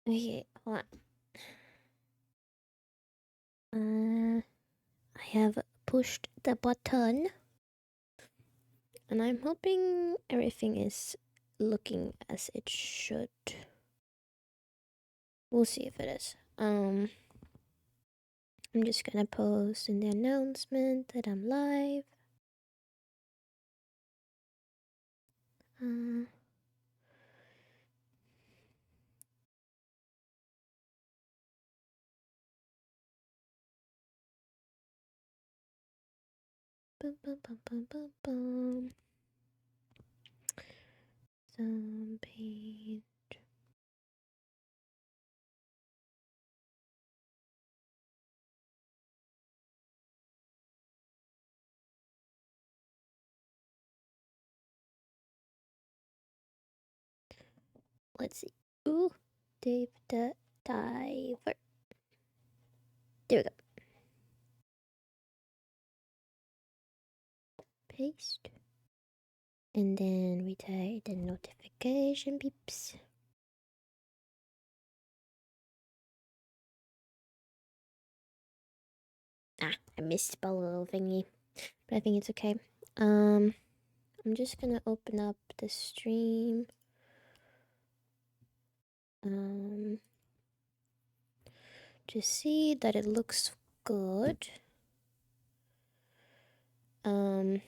Okay, hold on. I have pushed the button, and I'm hoping everything is looking as it should. We'll see if it is. I'm just gonna post in the announcement that I'm live. Boom, boom, boom, boom, boom, boom. Some page. Let's see. Ooh, Dave the Diver. There we go. Paste. And then we type the notification beeps. I misspelled a little thingy, but I think it's okay. I'm just gonna open up the stream. To see that it looks good. I'm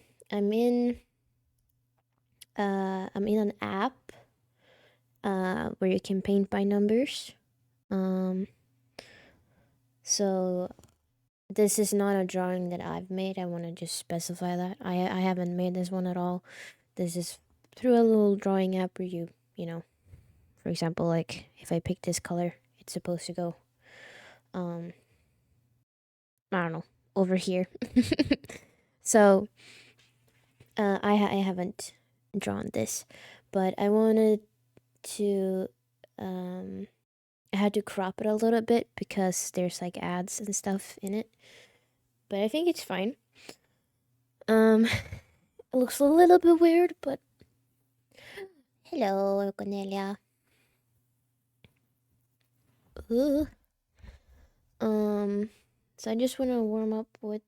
in an app where you can paint by numbers. So this is not a drawing that I've made. I want to just specify that. I haven't made this one at all. This is through a little drawing app where you know, for example, like if I pick this color, it's supposed to go I don't know, over here. So I haven't drawn this, but I wanted to I had to crop it a little bit because there's like ads and stuff in it, but I think it's fine. It looks a little bit weird, but hello, Cornelia. Ooh. So I just want to warm up with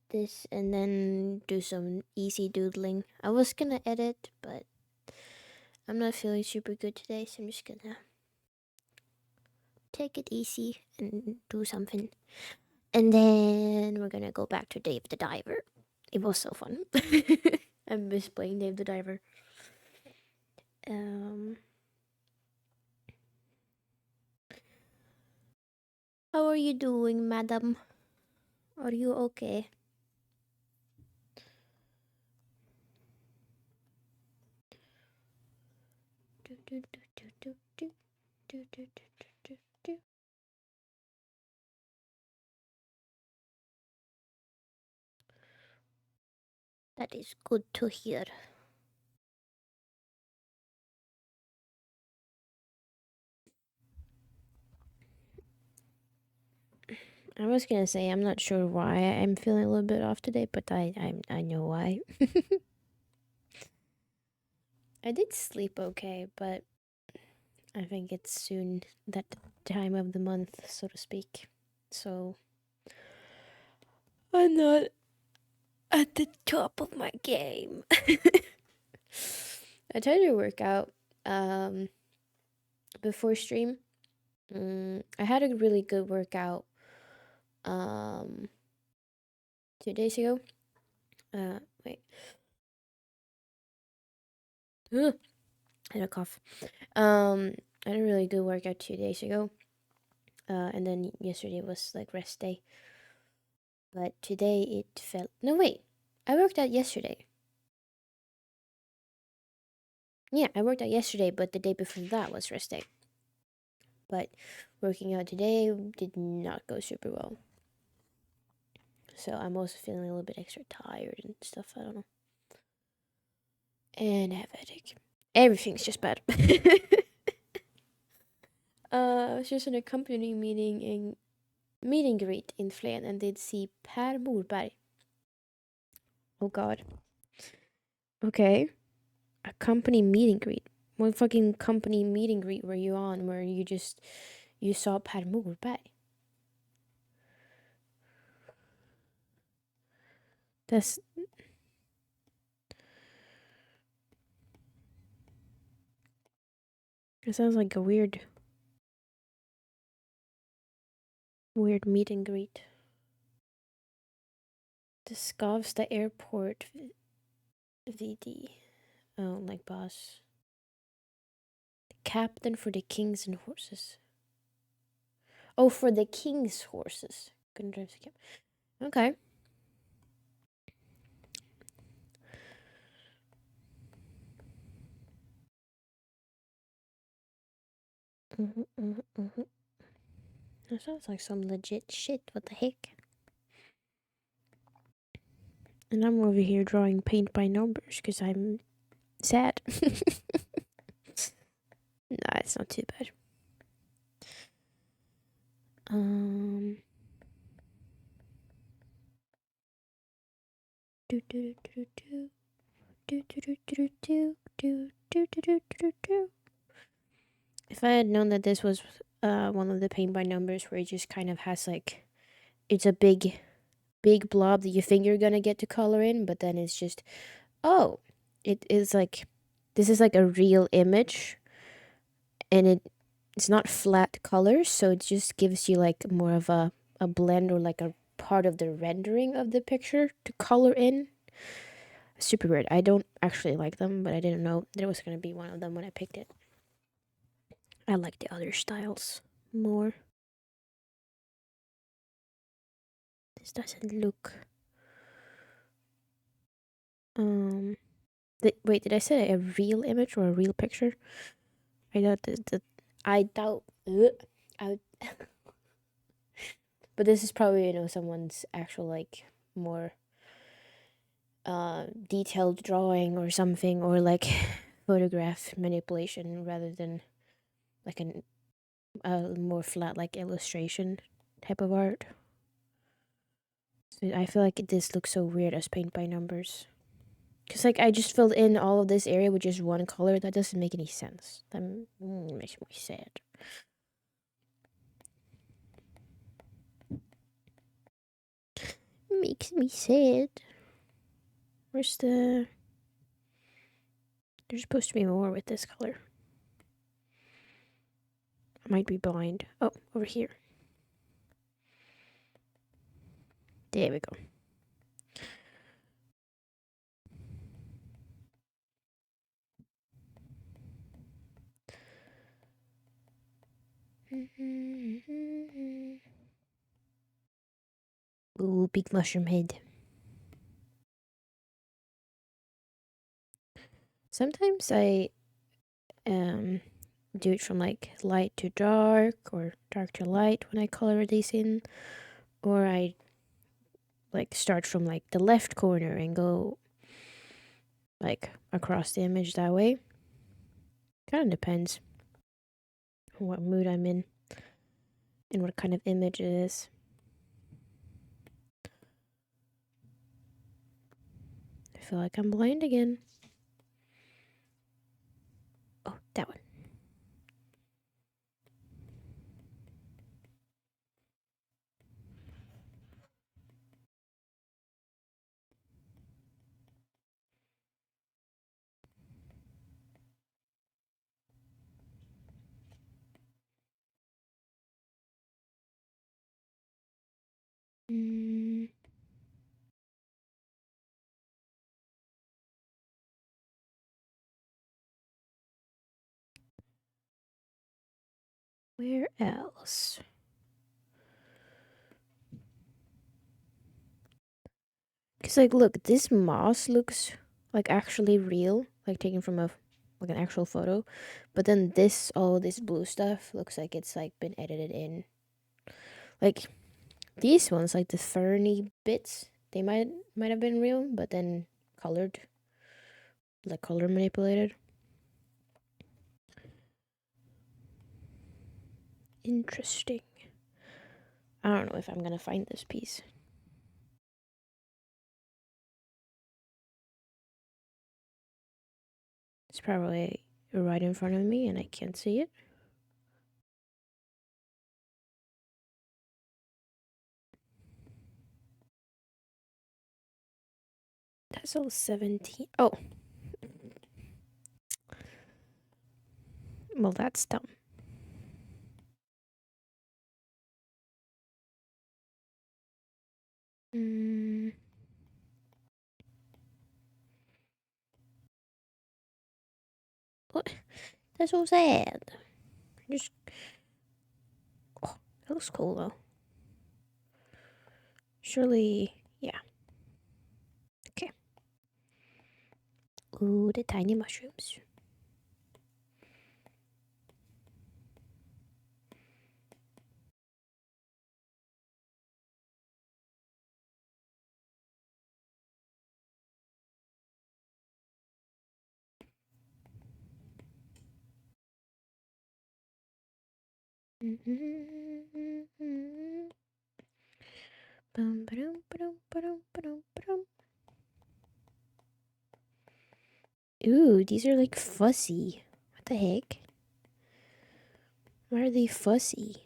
this and then do some easy doodling. I was gonna edit, but I'm not feeling super good today, so I'm just gonna take it easy and do something. And then we're gonna go back to Dave the Diver. It was so fun. I miss playing Dave the Diver. How are you doing, madam? Are you okay? That is good to hear. I was gonna say I'm not sure why I'm feeling a little bit off today, but I know why. I did sleep okay, but I think it's soon that time of the month, so to speak. So I'm not at the top of my game. I tried to work out before stream. I had a really good workout 2 days ago. Wait. Ugh, I had a cough. I had a really good workout 2 days ago. And then yesterday was like rest day. But today it felt... No, wait. I worked out yesterday. Yeah, I worked out yesterday, but the day before that was rest day. But working out today did not go super well. So I'm also feeling a little bit extra tired and stuff. I don't know. And I have a headache. Everything's just bad. I was just in a company meeting in meet and greet in Flen and did see Per Morberg. Oh god. Okay. A company meet and greet. What fucking company meet and greet were you on where you saw Per Morberg? That sounds like a weird meet and greet. The Skavsta Airport VD. Oh, like boss. The captain for the Kings and Horses. Oh, for the King's Horses. Couldn't drive the captain. Okay. That sounds like some legit shit. What the heck? And I'm over here drawing paint by numbers because I'm sad. Nah, it's not too bad. Do do do do do do do do do do do do do do. If I had known that this was one of the paint by numbers where it just kind of has like, it's a big blob that you think you're gonna get to color in, but then it's just, oh, it is like, this is like a real image, and it's not flat colors, so it just gives you like more of a blend or like a part of the rendering of the picture to color in. Super weird. I don't actually like them, but I didn't know there was gonna be one of them when I picked it. I like the other styles more. This doesn't look. Wait, did I say a real image or a real picture? I doubt that. I doubt. I. But this is probably someone's actual like more detailed drawing or something, or like photograph manipulation rather than like a more flat like illustration type of art. So I feel like this looks so weird as paint by numbers. Because like I just filled in all of this area with just one color. That doesn't make any sense. That makes me sad. Makes me sad. Where's the... There's supposed to be more with this color. I might be blind. Oh, over here. There we go. Ooh, big mushroom head. Sometimes I do it from like light to dark or dark to light when I color these in, or I like start from like the left corner and go like across the image that way. Kind of depends on what mood I'm in and what kind of image it is. I feel like I'm blind again. Oh, that one. Where else? Because like, look, this moss looks like actually real, like taken from an actual photo, but then all this blue stuff looks like it's like been edited in. Like these ones, like the ferny bits, they might have been real, but then colored, like color manipulated. Interesting. I don't know if I'm gonna find this piece. probably right in front of me and I can't see it. That's all 17. Oh. Well, that's dumb. What? That's so sad. Just. Oh, that looks cool though. Surely, yeah. Okay. Ooh, the tiny mushrooms. Ooh, these are like fuzzy. What the heck? Why are they fuzzy?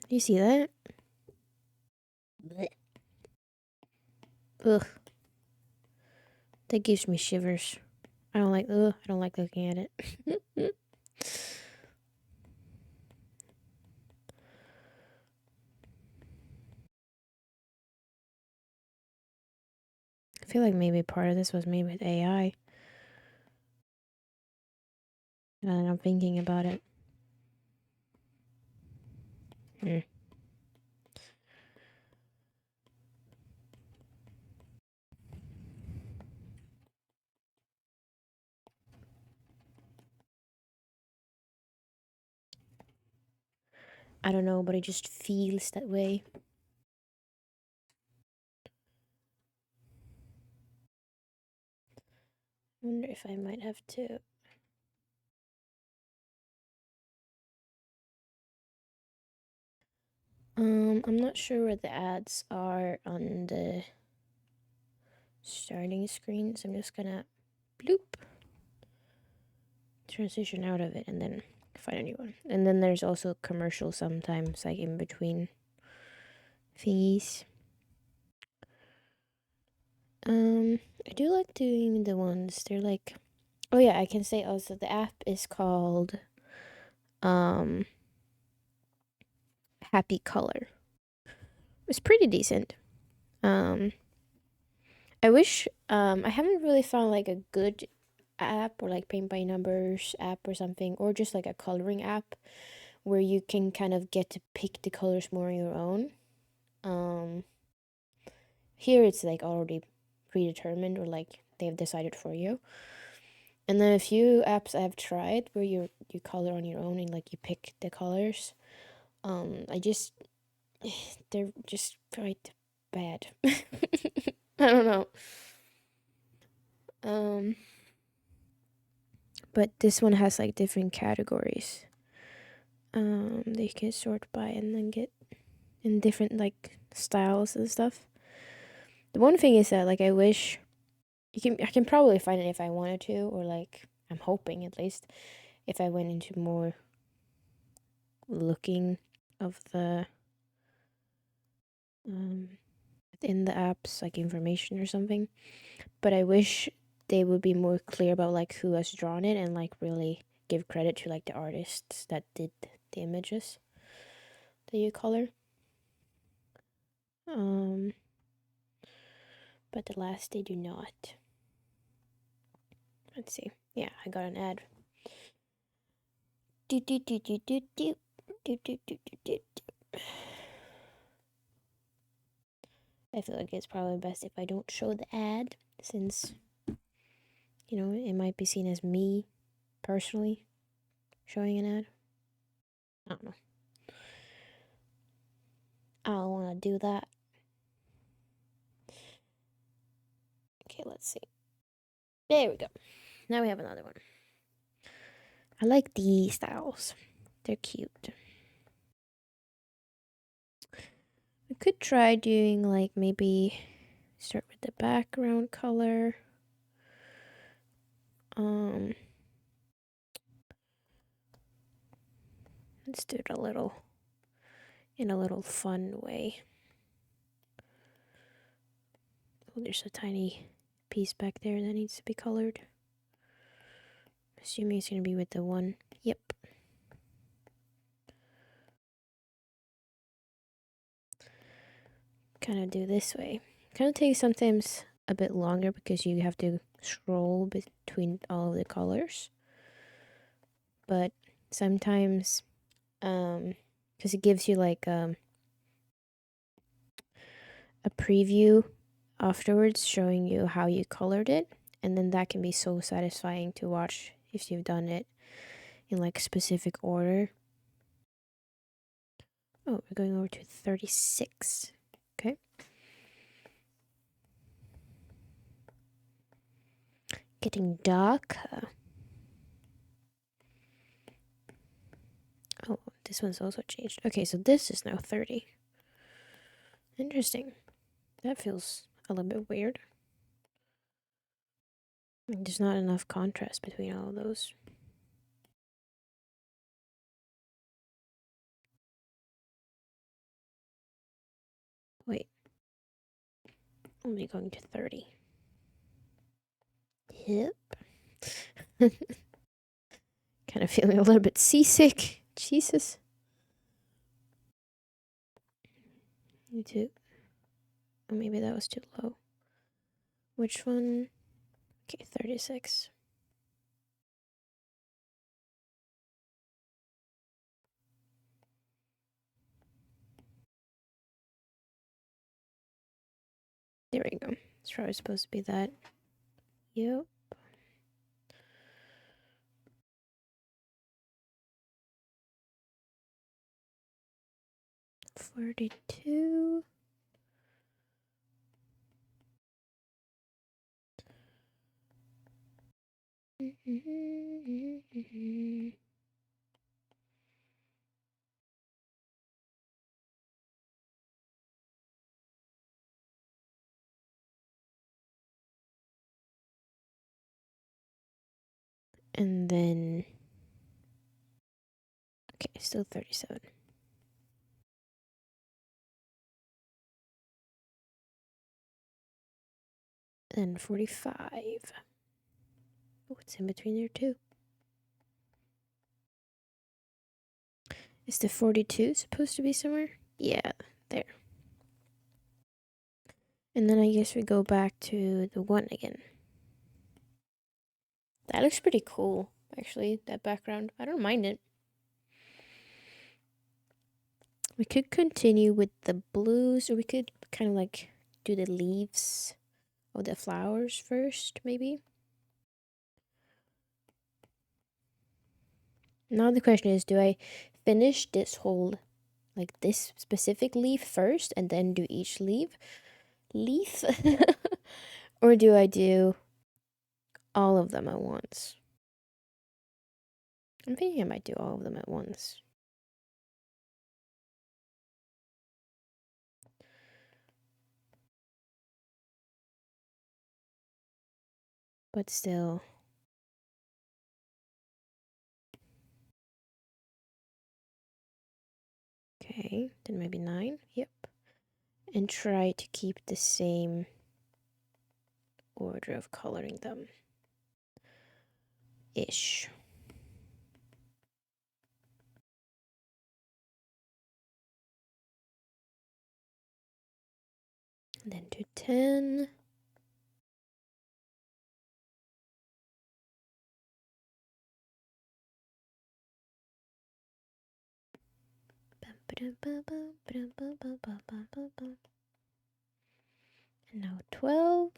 Do you see that? Blech. Ugh. That gives me shivers. I don't like. Ugh. I don't like looking at it. I feel like maybe part of this was made with AI. And I'm thinking about it. I don't know, but it just feels that way. I wonder if I might have to. I'm not sure where the ads are on the starting screen, so I'm just gonna bloop transition out of it and then find a new one. And then there's also commercials sometimes, like in between thingies. I do like doing the ones. They're like, oh yeah, I can say also the app is called Happy Color. It's pretty decent. I wish I haven't really found like a good app or like paint by numbers app or something, or just like a coloring app where you can kind of get to pick the colors more on your own. Here it's like already predetermined, or like they've decided for you. And then a few apps I've tried where you color on your own and like you pick the colors. I just they're just quite bad. I don't know. But this one has like different categories. They can sort by and then get in different like styles and stuff. The one thing is that like I wish I can probably find it if I wanted to, or like I'm hoping at least if I went into more looking of the in the apps like information or something. But I wish they would be more clear about like who has drawn it and like really give credit to like the artists that did the images that you color. But the last they do not. Let's see. Yeah, I got an ad. Do do do do do do do do do do do. I feel like it's probably best if I don't show the ad, since it might be seen as me personally showing an ad. I don't know. I don't want to do that. Okay, let's see. There we go. Now we have another one. I like these styles. They're cute. I could try doing like maybe start with the background color. Um, let's do it in a little fun way. Oh, there's a tiny piece back there that needs to be colored. Assuming it's gonna be with the one. Yep. Kind of do this way. Kind of takes sometimes a bit longer because you have to scroll between all of the colors. But sometimes, because it gives you like a preview afterwards showing you how you colored it, and then that can be so satisfying to watch if you've done it in like specific order. Oh, we're going over to 36. Okay. Getting darker. Oh, this one's also changed. Okay, so this is now 30. Interesting. That feels a little bit weird. There's not enough contrast between all of those. Wait. Only going to 30. Yep. Kind of feeling a little bit seasick. Jesus. Me too. Oh, maybe that was too low. Which one? Okay, 36. There we go. It's probably supposed to be that. Yep. 42. And then, okay, still 37. Then 45. Oh, it's in between there too. Is the 42 supposed to be somewhere? Yeah, there. And then I guess we go back to the 1 again. That looks pretty cool, actually, that background. I don't mind it. We could continue with the blues, or we could kind of like do the leaves of the flowers first, maybe. Now the question is, do I finish this whole, like this specific leaf first and then do each leaf? Or do I do all of them at once? I'm thinking I might do all of them at once. But still. Okay, then maybe 9. Yep. And try to keep the same order of coloring them. Ish. And then do 10. And now 12.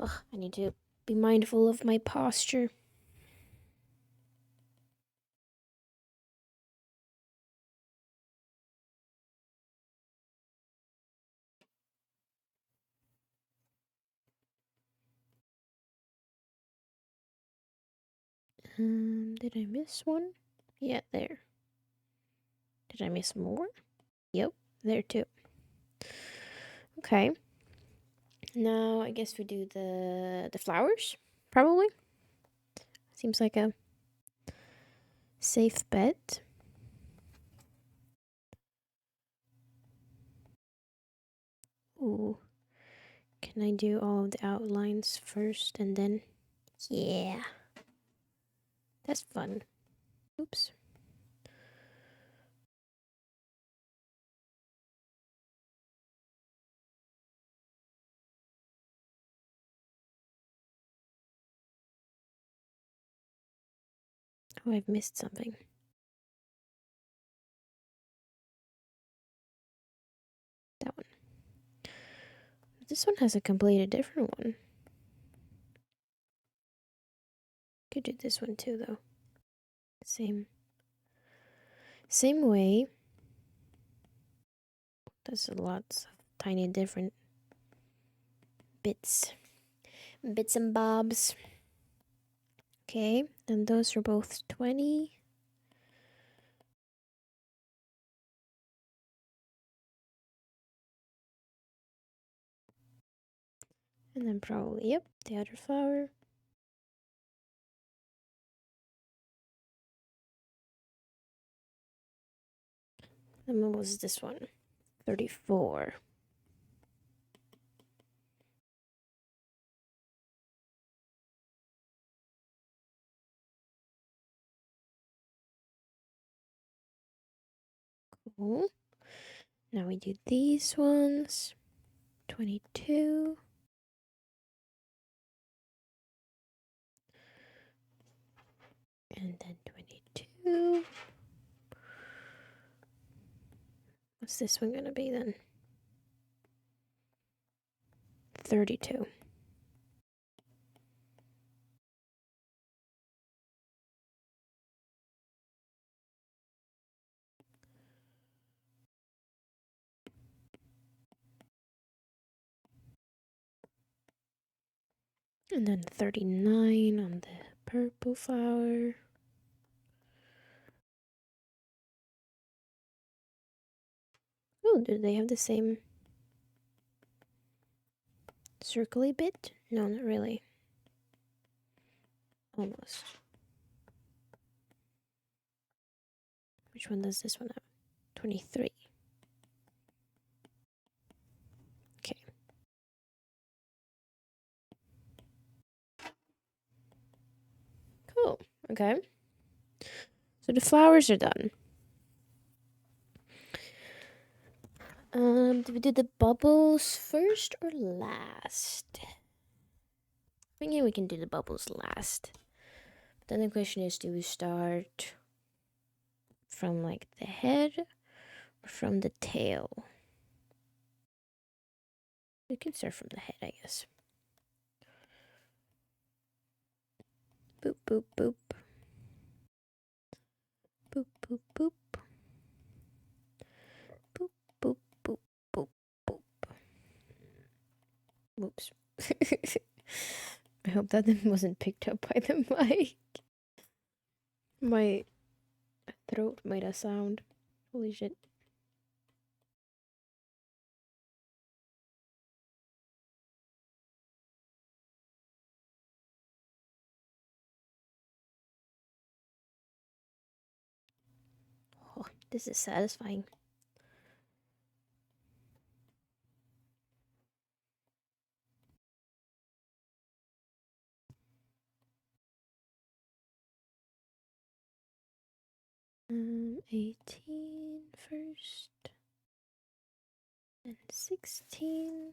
Ugh, I need to be mindful of my posture. Did I miss one? Yeah, there. Did I miss more? Yep, there too. Okay. Now I guess we do the flowers, probably. Seems like a safe bet. Ooh. Can I do all of the outlines first and then? Yeah. That's fun. Oops. Oh, I've missed something. That one. This one has a completely different one. Could do this one too, though. Same way. There's lots of tiny different bits and bobs. Okay, and those are both 20. And then probably, yep, the other flower. And what was this one? 34. Cool. Now we do these ones. 22. And then 22. What's this one gonna be then? 32. And then 39 on the purple flower. Oh, do they have the same circly bit? No, not really. Almost. Which one does this one have? 23. Okay. Cool. Okay. So the flowers are done. Do we do the bubbles first or last? Thinking we can do the bubbles last. But then the question is, do we start from like the head or from the tail? We can start from the head, I guess. Boop, boop, boop. Boop, boop, boop. Boop, boop, boop, boop, boop. Whoops. I hope that wasn't picked up by the mic. My throat made a sound. Holy shit. Oh, this is satisfying. Um, 18 first. And 16.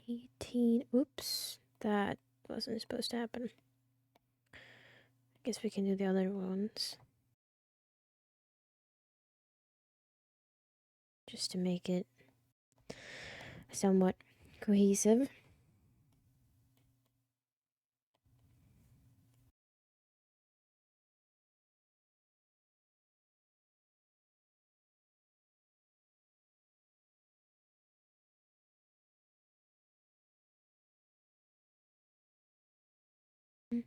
18. Oops. That wasn't supposed to happen. I guess we can do the other ones. Just to make it somewhat cohesive. Oh,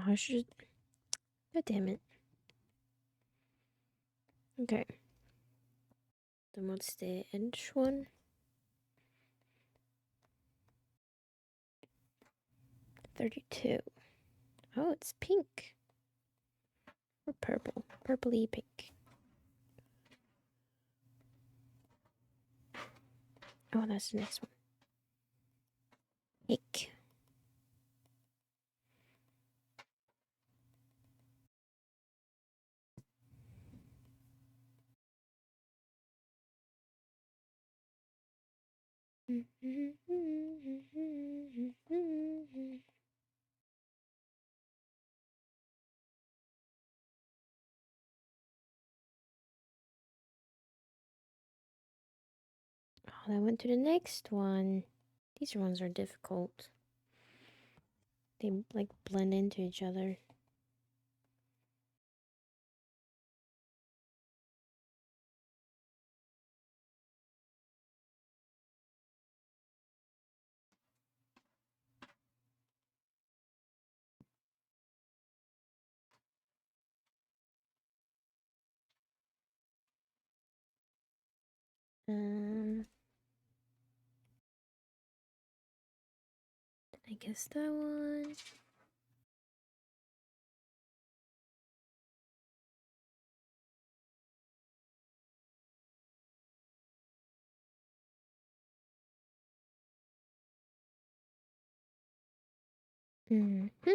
I should. God damn it. Okay. Then what's the edge one? 32. Oh, it's pink. Or purple. Purpley pink. Oh, that's the next one. Ick. Oh, I went to the next one. These ones are difficult. They like blend into each other. I guess that one. Mm-hmm.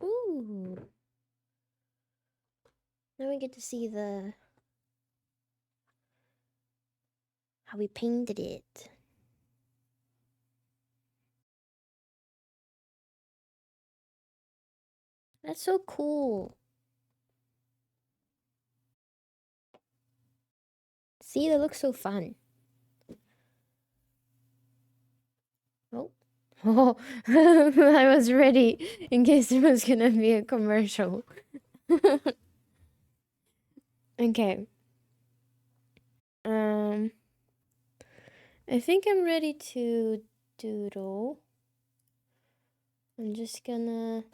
Ooh. Now we get to see the how we painted it. That's so cool. See, that looks so fun. Oh. Oh, I was ready in case there was gonna be a commercial. Okay. I think I'm ready to doodle. I'm just gonna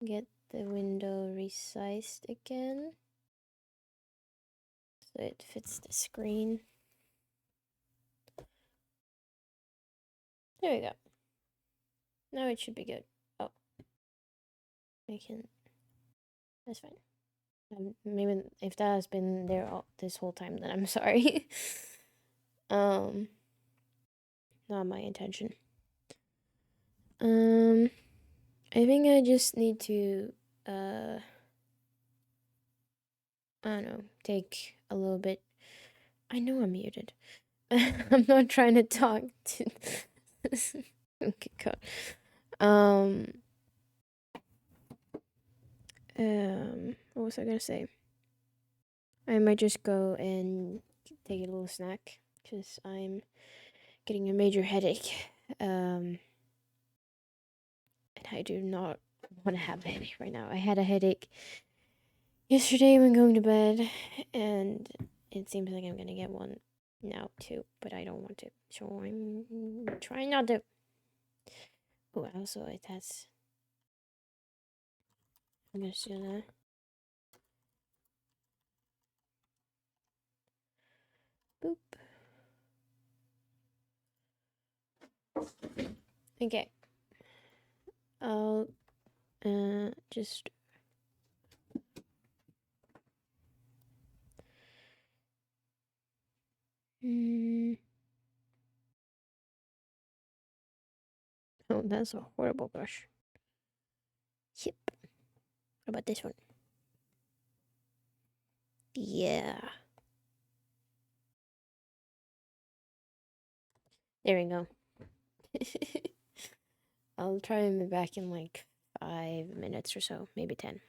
get the window resized again so it fits the screen. There we go. Now it should be good. Oh, I can. That's fine. Maybe if that has been there this whole time, then I'm sorry. Not my intention. I think I just need to, I don't know, take a little bit. I know I'm muted. I'm not trying to talk to. Okay, God. What was I gonna say? I might just go and take a little snack because I'm getting a major headache. And I do not want to have a headache right now. I had a headache yesterday when going to bed, and it seems like I'm gonna get one now too, but I don't want to. So I'm trying not to. Oh, also it has. I'm just gonna. Boop. Okay. I'll just. Oh, that's a horrible brush. Yep. What about this one? Yeah. There we go. I'll try and be back in like 5 minutes or so, maybe 10.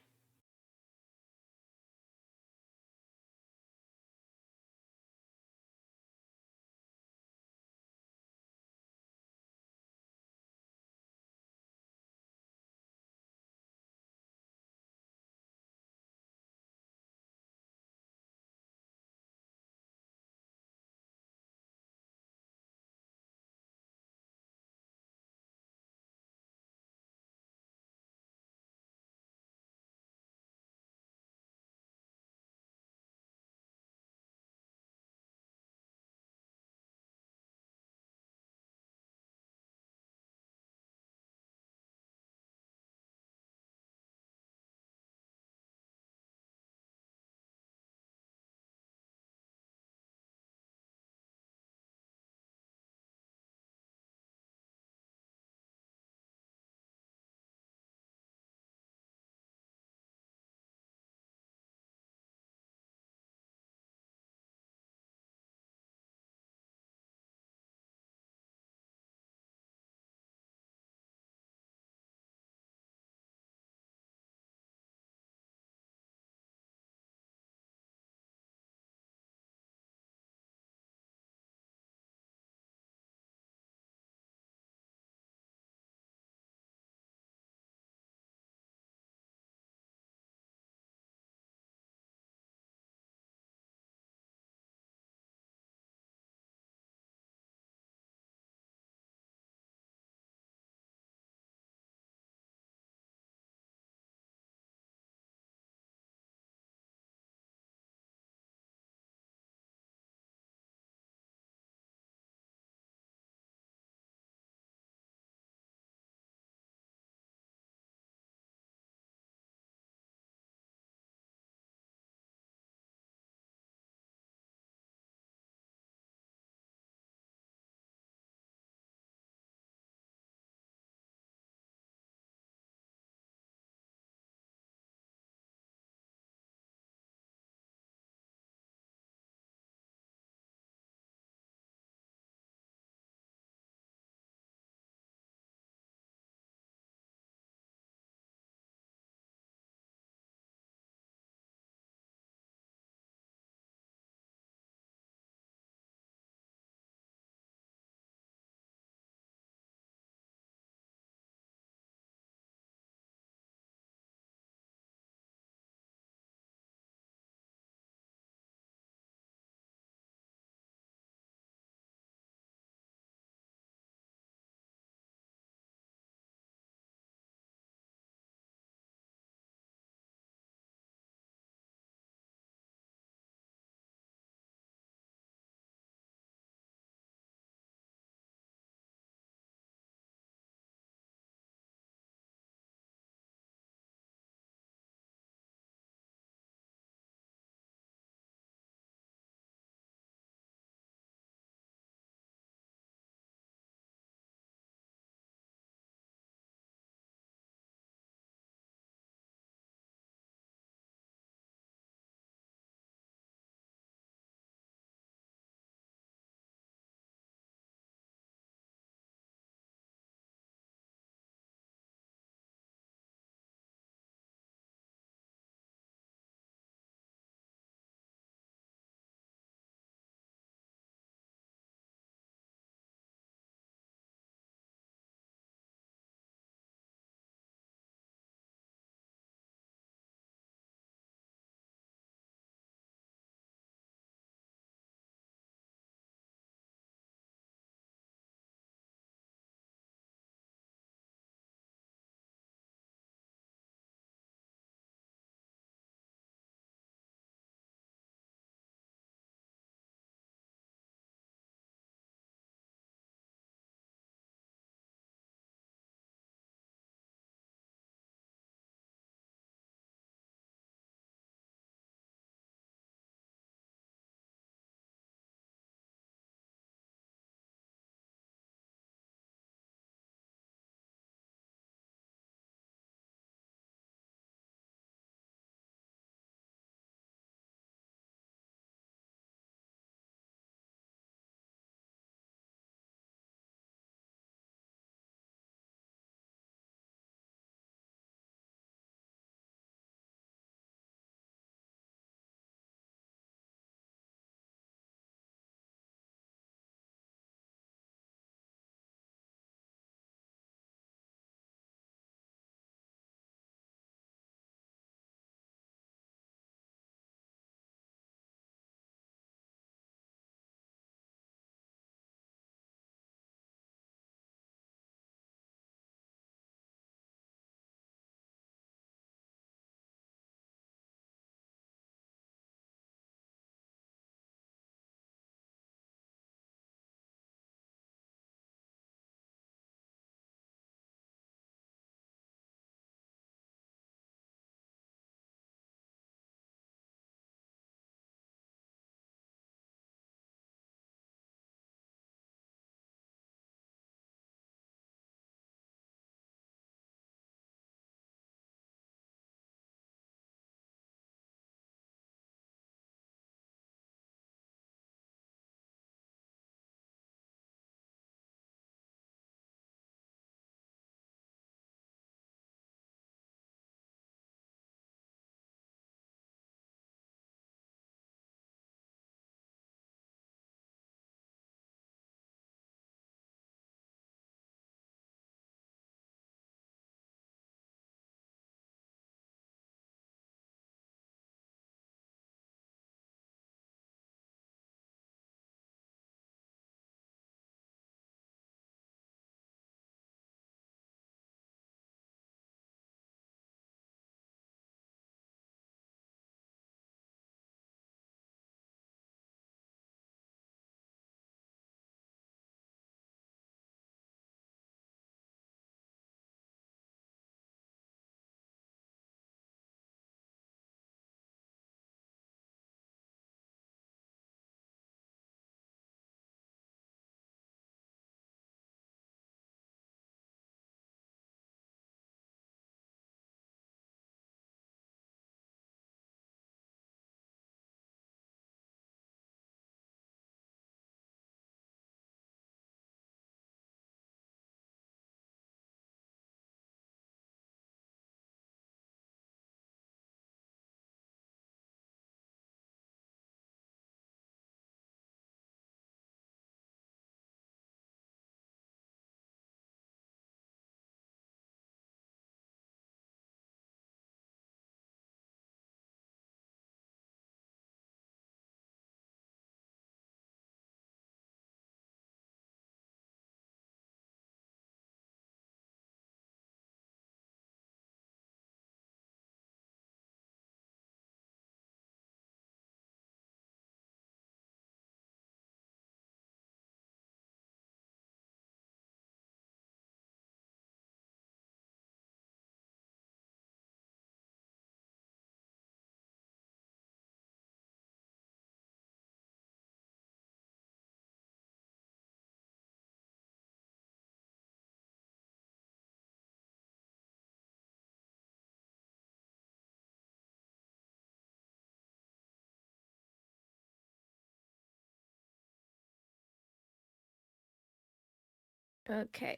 Okay.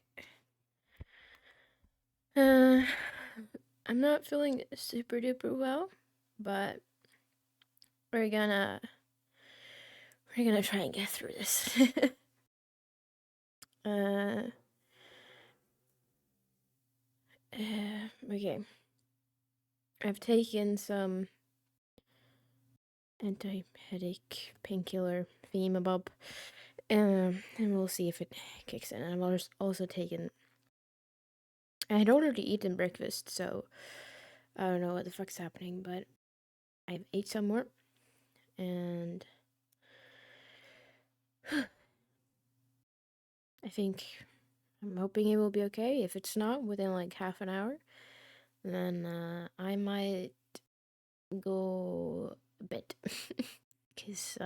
Uh, I'm not feeling super duper well, but we're gonna we're gonna try and get through this. uh, okay. I've taken some anti-headache painkiller themabob, and we'll see if it kicks in. And I've also taken. I had already eaten breakfast, so I don't know what the fuck's happening, but I've ate some more, and I think I'm hoping it will be okay. If it's not within like half an hour, then I might go a bit, because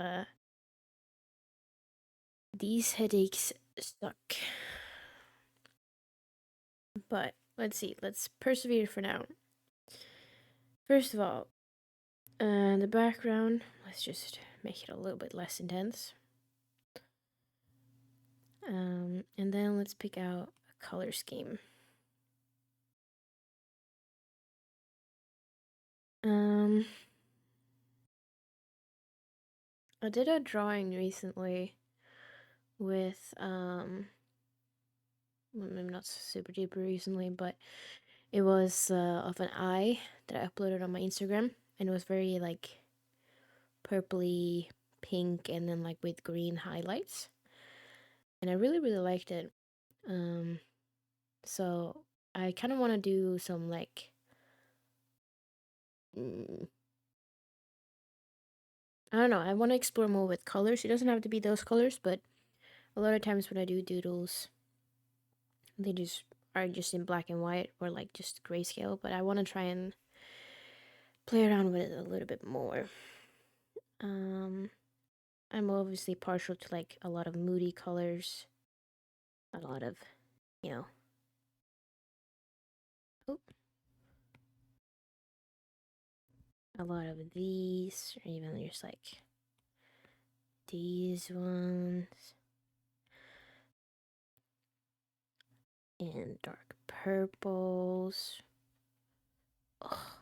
these headaches suck. But let's see, let's persevere for now. First of all, the background, let's just make it a little bit less intense. And then let's pick out a color scheme. I did a drawing recently with well, maybe not super duper recently, but it was of an eye that I uploaded on my Instagram, and it was very like purpley pink and then like with green highlights, and I really really liked it. So I kind of want to do some like mm, I don't know, I want to explore more with colors. It doesn't have to be those colors, but a lot of times when I do doodles, they just are just in black and white or like just grayscale, but I want to try and play around with it a little bit more. um I'm obviously partial to like a lot of moody colors, a lot of, you know, oh, a lot of these, or even just like these ones, and dark purples. Oh,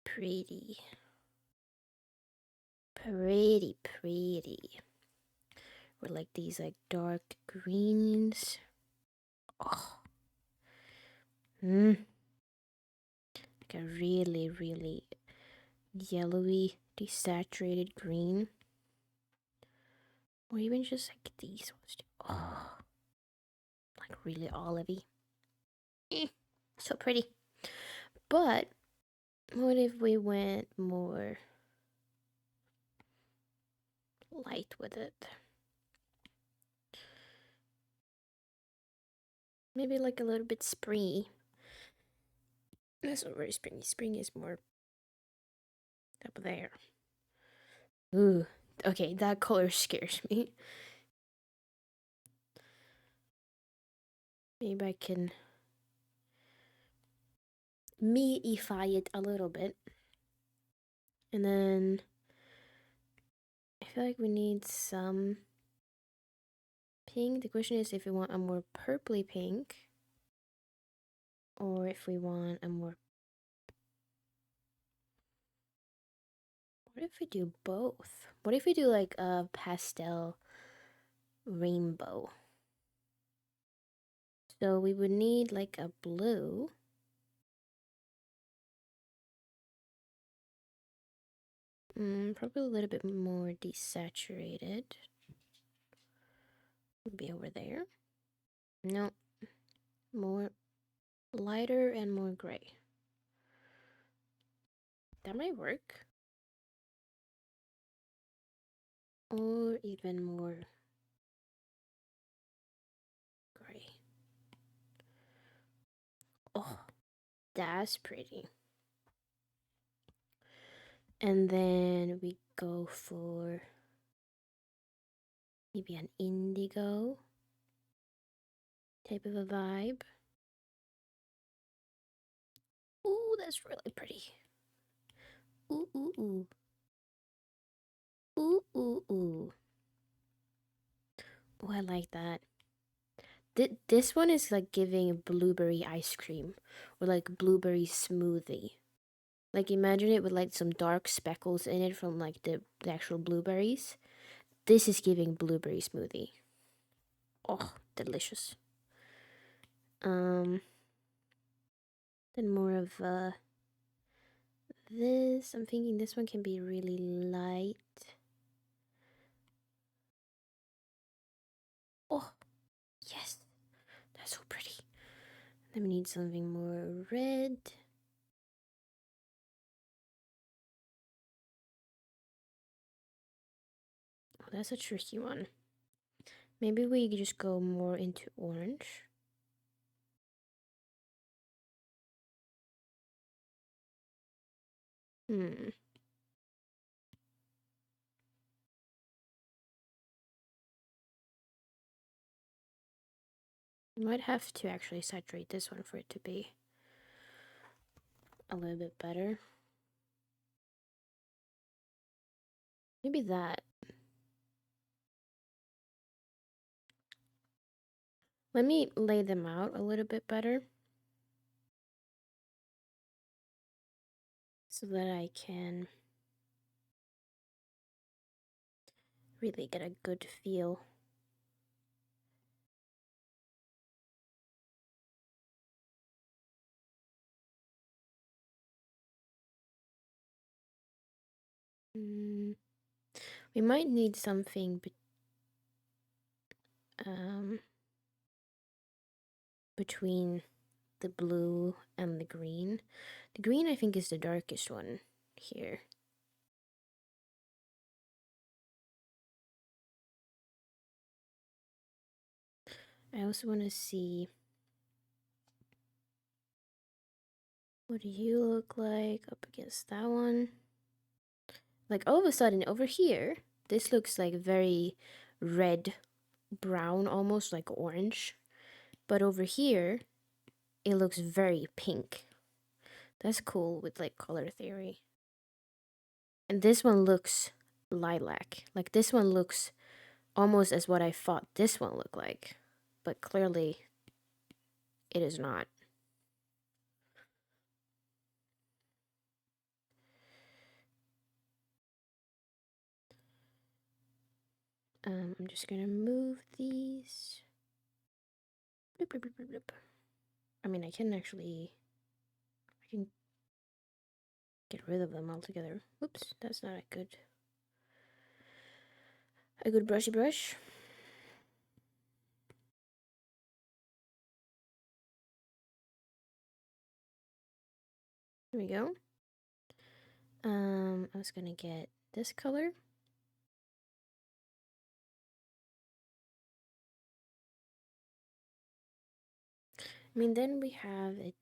pretty, pretty, pretty. Or like these like dark greens. Oh, like a really, really yellowy, desaturated green. Or even just like these ones too. Oh, like really olivey. So pretty. But what if we went more light with it? Maybe like a little bit springy. That's not very springy. Spring is more up there. Ooh. Okay, that color scares me. Maybe I can meatify it a little bit. And then I feel like we need some pink. The question is if we want a more purpley pink or if we want a more. What if we do both? What if we do like a pastel rainbow? So we would need like a blue. Probably a little bit more desaturated. Would be over there. No, more lighter and more gray. That might work. Or even more gray. Oh, that's pretty. And then we go for maybe an indigo type of a vibe. Ooh, that's really pretty. Ooh, ooh, ooh. Ooh, ooh, ooh. Oh, I like that. This one is like giving blueberry ice cream or like blueberry smoothie. Like imagine it with like some dark speckles in it from like the actual blueberries. This is giving blueberry smoothie. Oh, delicious. Um, then more of this. I'm thinking this one can be really light. Oh, yes. That's so pretty. Then we need something more red. Oh, that's a tricky one. Maybe we just go more into orange. Hmm. You might have to actually saturate this one for it to be a little bit better. Maybe that. Let me lay them out a little bit better so that I can really get a good feel. Mm, we might need something um, between the blue and the green. The green, I think, is the darkest one here. I also want to see what do you look like up against that one. Like all of a sudden over here, this looks like very red, brown, almost like orange. But over here, it looks very pink. That's cool with like color theory. And this one looks lilac. Like this one looks almost as what I thought this one looked like. But clearly, it is not. I'm just gonna move these. Bloop, bloop, bloop, bloop, bloop. I mean, I can get rid of them altogether. Whoops, that's not a good brushy brush. There we go. I was gonna get this color. I mean, then we have it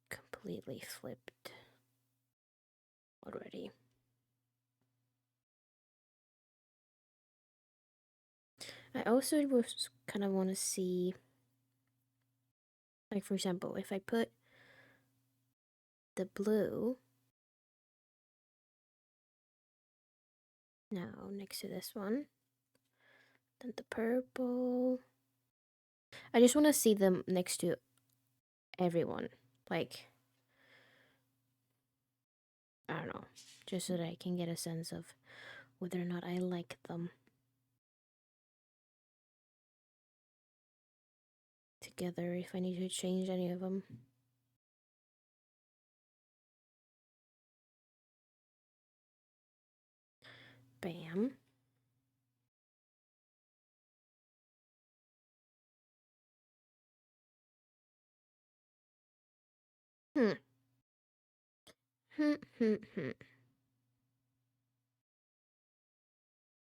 completely flipped already. I also was kind of want to see, like for example, if I put the blue now next to this one, then the purple. I just want to see them next to everyone. Like, I don't know, just so that I can get a sense of whether or not I like them together, if I need to change any of them. Bam. Hmm. Hmm.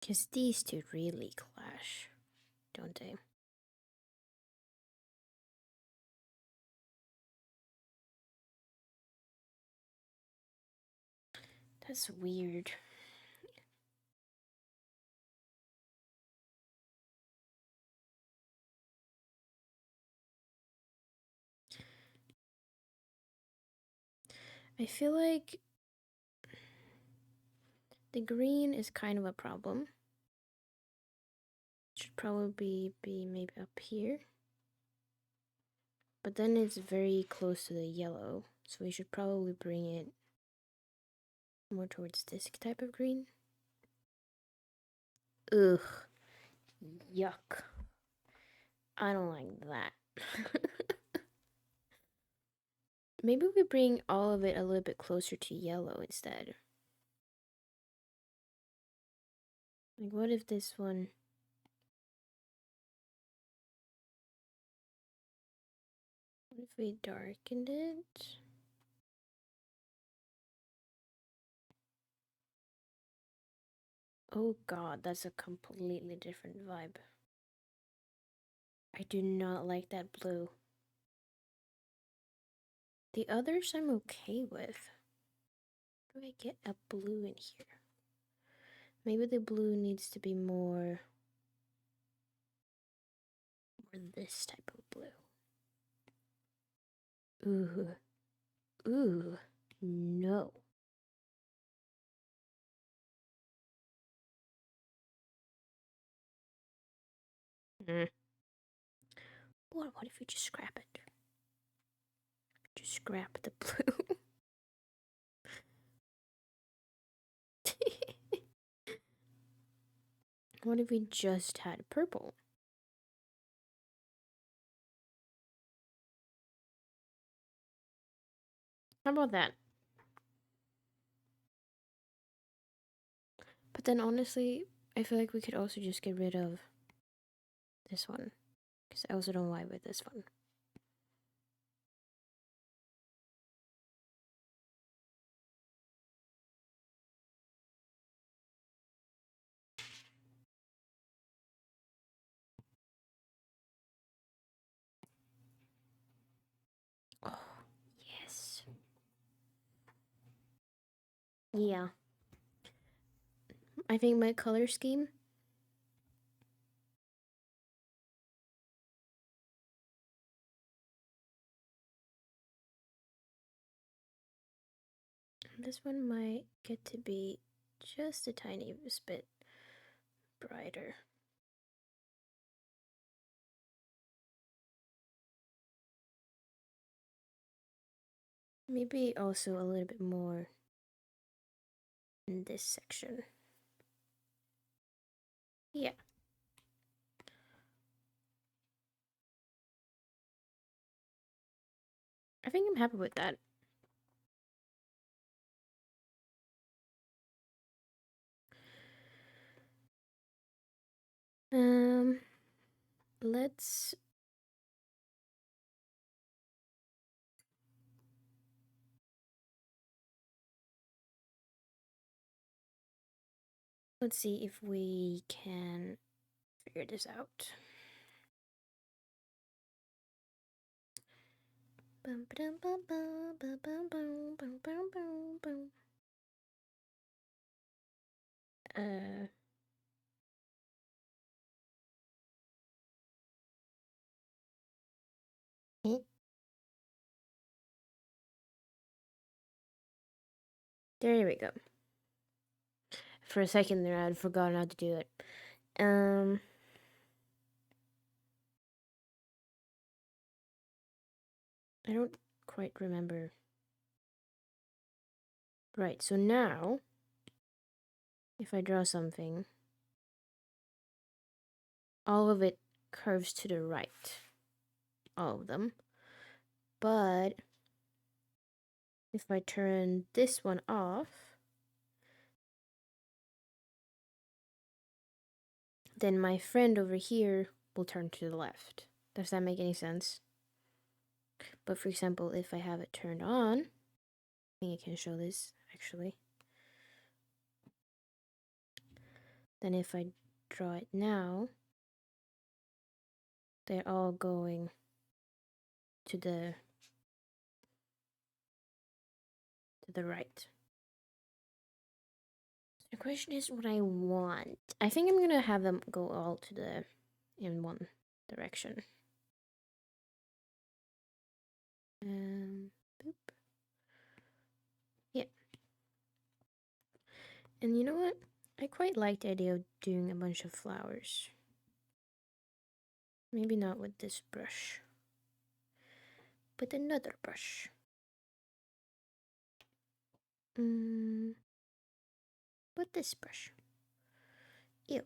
Because these two really clash, don't they? That's weird. I feel like the green is kind of a problem. Should probably be maybe up here. But then it's very close to the yellow, so we should probably bring it more towards this type of green. Ugh. Yuck. I don't like that. Maybe we bring all of it a little bit closer to yellow instead. Like, what if this one... What if we darkened it? Oh god, that's a completely different vibe. I do not like that blue. The others I'm okay with. How do I get a blue in here? Maybe the blue needs to be more this type of blue. Ooh. Ooh. No. Mm. What if you just scrap it? Just scrap the blue. What if we just had purple? How about that? But then honestly, I feel like we could also just get rid of this one. Because I also don't vibe with this one. Oh, yes. Yeah. I think my color scheme. This one might get to be just a tiny bit brighter. Maybe also a little bit more in this section. Yeah. I think I'm happy with that. Let's see if we can figure this out. Bum, ba-dum, bum, bum, bum, bum, bum, bum, bum, bum, bum. Eh, there we go. For a second there, I'd forgotten how to do it. I don't quite remember. Right, so now, if I draw something, all of it curves to the right. All of them. But if I turn this one off, then my friend over here will turn to the left. Does that make any sense? But for example, if I have it turned on, I think I can show this actually. Then if I draw it now, they're all going to the right. So the question is what I want. I think I'm gonna have them go all to the in one direction. Boop. Yeah. And you know what? I quite like the idea of doing a bunch of flowers. Maybe not with this brush. With another brush. With this brush. Ew.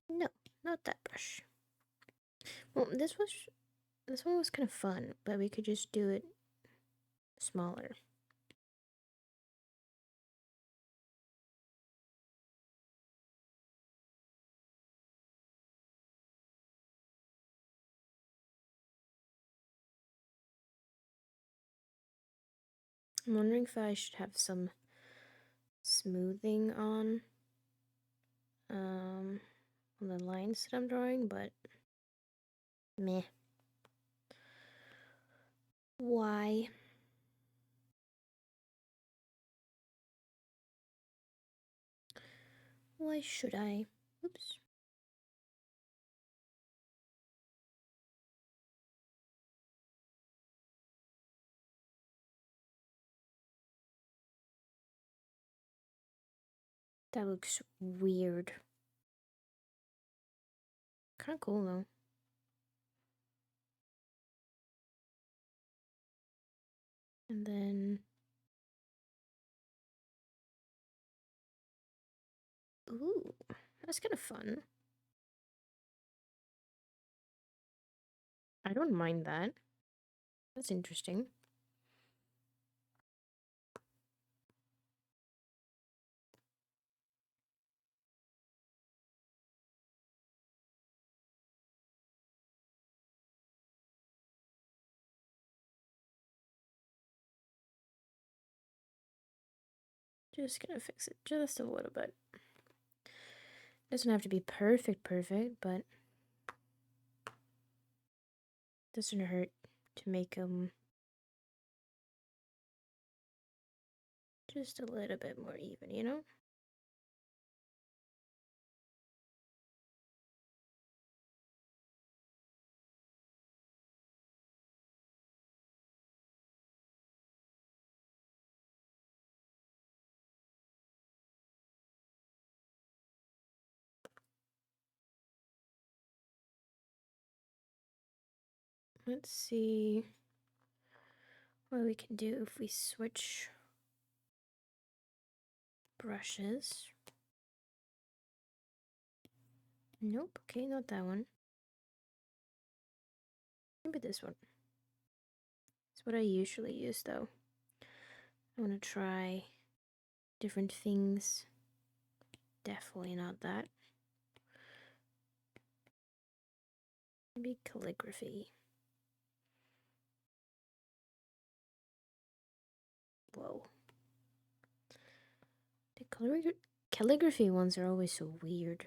No, not that brush. Well, this one was kind of fun, but we could just do it smaller. I'm wondering if I should have some smoothing on the lines that I'm drawing, but meh. Why? Why should I? Oops. That looks weird. Kind of cool though. And then, ooh, that's kind of fun. I don't mind that. That's interesting. Just gonna fix it just a little bit. Doesn't have to be perfect, but doesn't hurt to make them just a little bit more even, you know? Let's see what we can do if we switch brushes. Nope, okay, not that one. Maybe this one. It's what I usually use though. I want to try different things. Definitely not that. Maybe calligraphy. Whoa. The calligraphy ones are always so weird.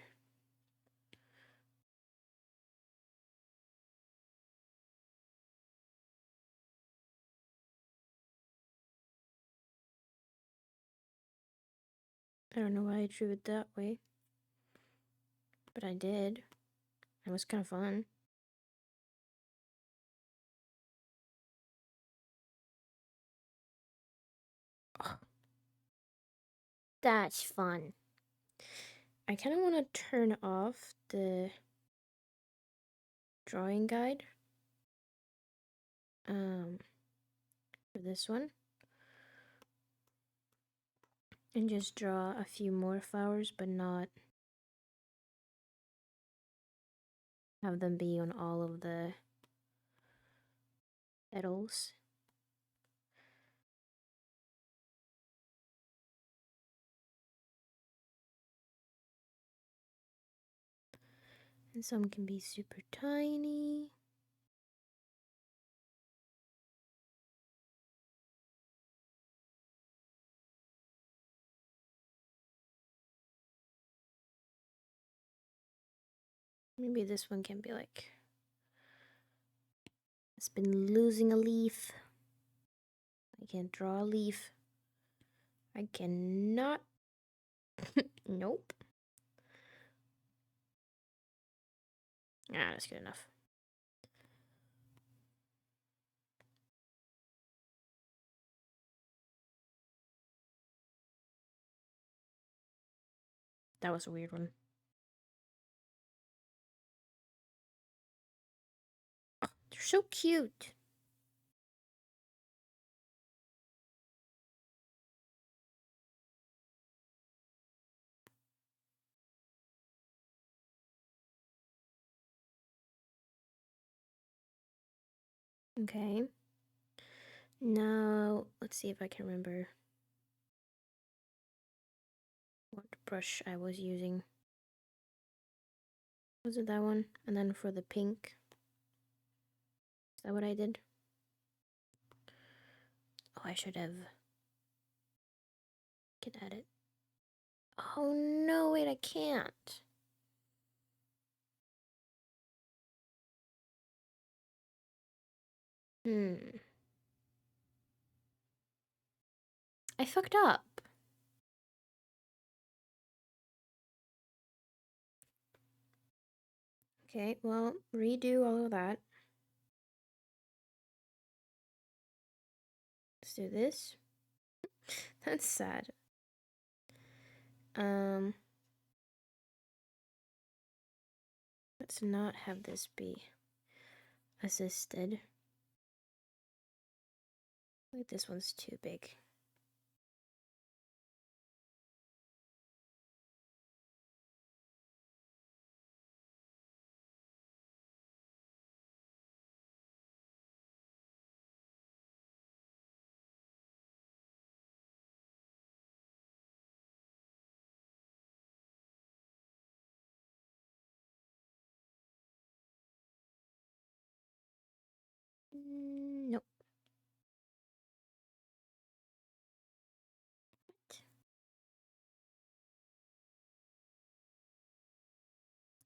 I don't know why I drew it that way, but I did. It was kind of fun. Oh, that's fun. I kind of want to turn off the drawing guide for this one and just draw a few more flowers, but not have them be on all of the petals. And some can be super tiny. Maybe this one can be like, it's been losing a leaf. I can't draw a leaf. I cannot. Nope. Ah, that's good enough. That was a weird one. so cute. Okay. Now, let's see if I can remember what brush I was using. Was it that one? And then for the pink, is that what I did? Oh, I should have. Can edit. Oh no, wait, I can't. I fucked up. Okay, well, redo all of that. Let's do this. That's sad. Let's not have this be assisted. Like this one's too big. Nope.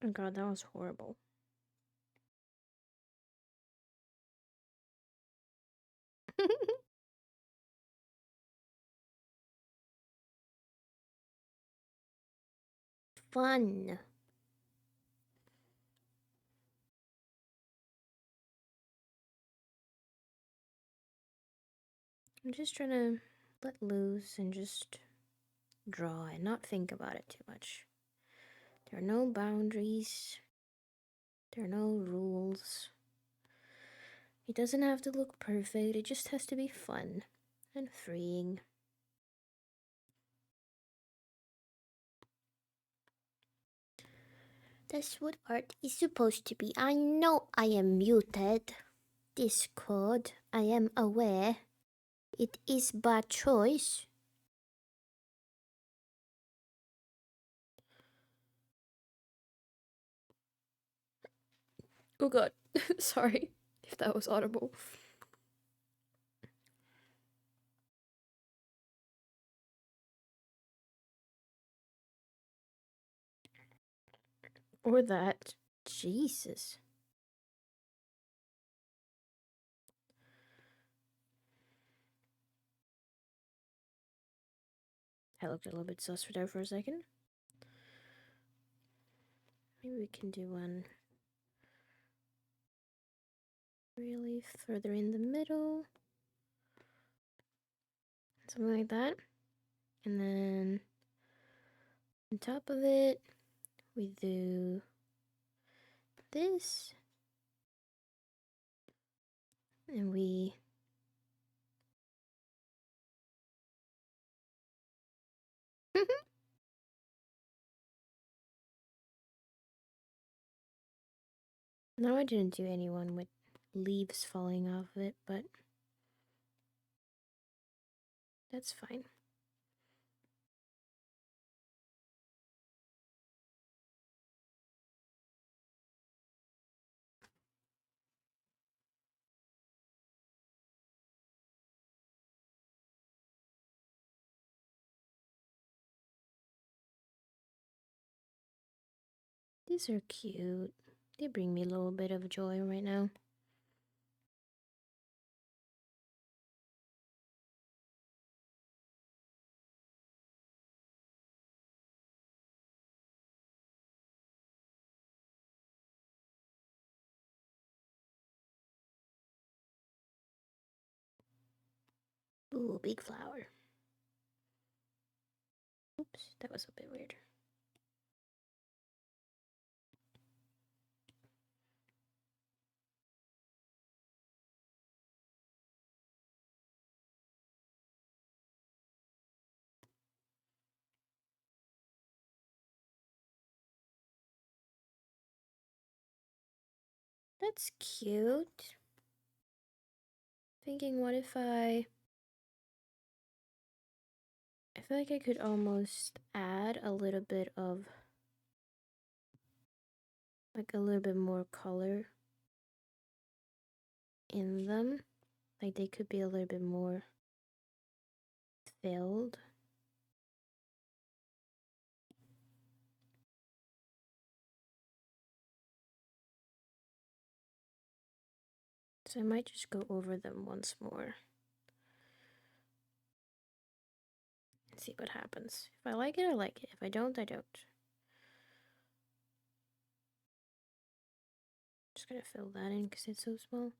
Oh god, that was horrible. Fun. I'm just trying to let loose and just draw and not think about it too much. There are no boundaries. There are no rules. It doesn't have to look perfect, it just has to be fun and freeing. That's what art is supposed to be. I know I am muted. Discord, I am aware. It is by choice. Oh god, sorry if that was audible. Or that. Jesus. I looked a little bit sus for there for a second. Maybe we can do one really further in the middle. Something like that. And then on top of it, we do this. And we no, I didn't do anyone with leaves falling off it, but that's fine. These are cute. They bring me a little bit of joy right now. Ooh, big flower. Oops, that was a bit weird. That's cute. Thinking, what if I feel like I could almost add a little bit of, like a little bit more color in them. Like they could be a little bit more filled. So I might just go over them once more and see what happens. If I like it, I like it. If I don't, I don't. Just gonna fill that in because it's so small.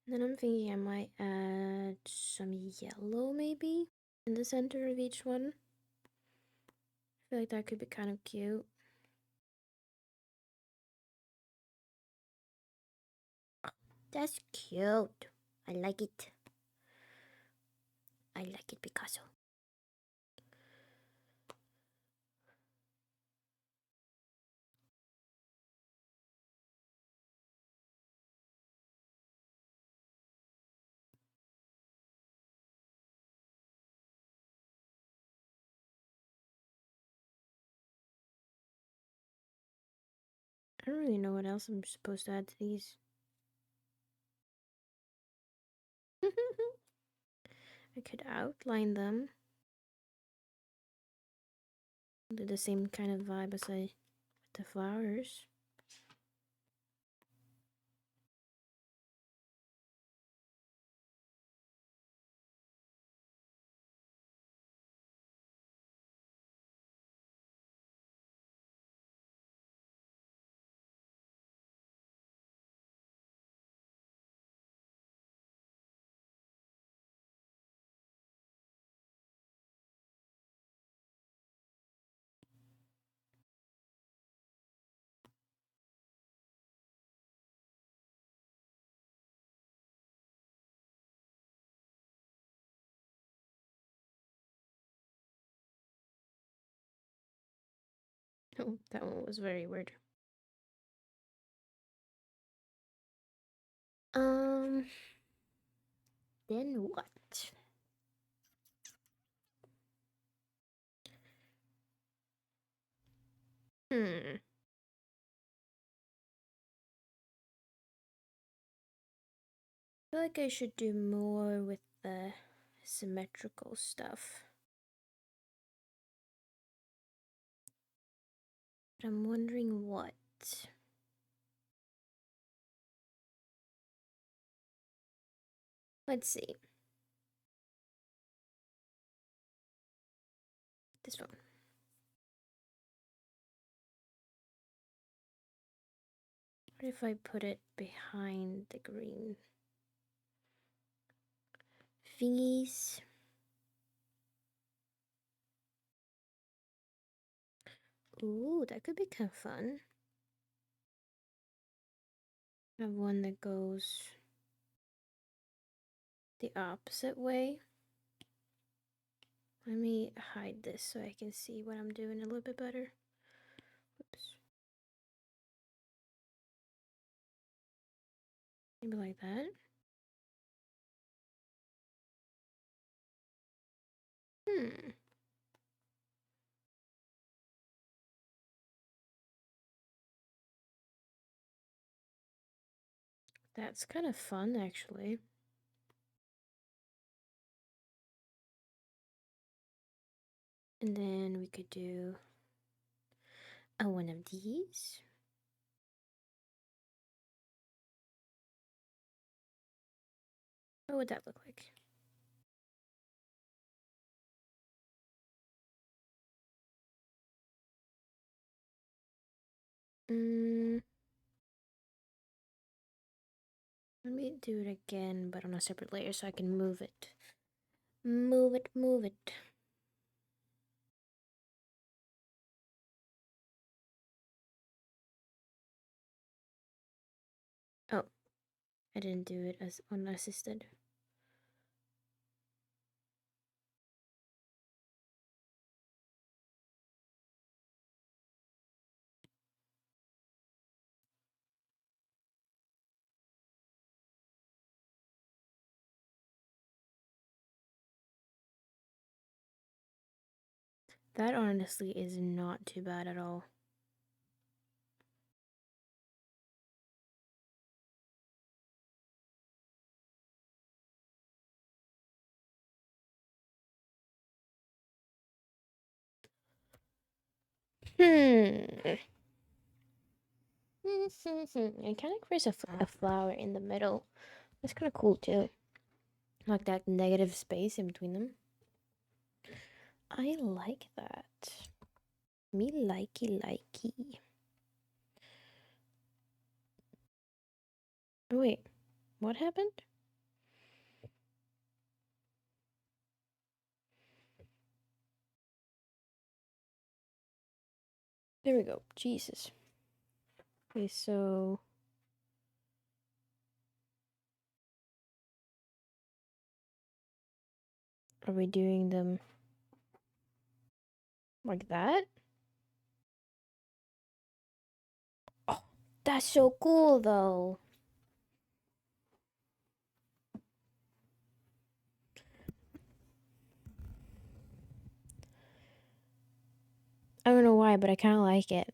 Then I'm thinking I might add some yellow maybe in the center of each one. I feel like that could be kind of cute. That's cute. I like it. I like it, Picasso. I don't really know what else I'm supposed to add to these. I could outline them. Do the same kind of vibe as I with the flowers. Oh, that one was very weird. Um, then what? Hmm. I feel like I should do more with the symmetrical stuff. But I'm wondering what. Let's see. This one. What if I put it behind the green thingies? Ooh, that could be kind of fun. I have one that goes the opposite way. Let me hide this so I can see what I'm doing a little bit better. Oops. Maybe like that. Hmm. That's kind of fun, actually. And then we could do one of these. What would that look like? Let me do it again, but on a separate layer so I can move it. Move it, move it. Oh, I didn't do it as unassisted. That honestly is not too bad at all. I kind of creates a flower in the middle. That's kind of cool too. Like that negative space in between them. I like that. Me likey likey. Oh, wait, what happened? There we go. Jesus. Okay, so are we doing them like that? Oh, that's so cool though. I don't know why, but I kind of like it.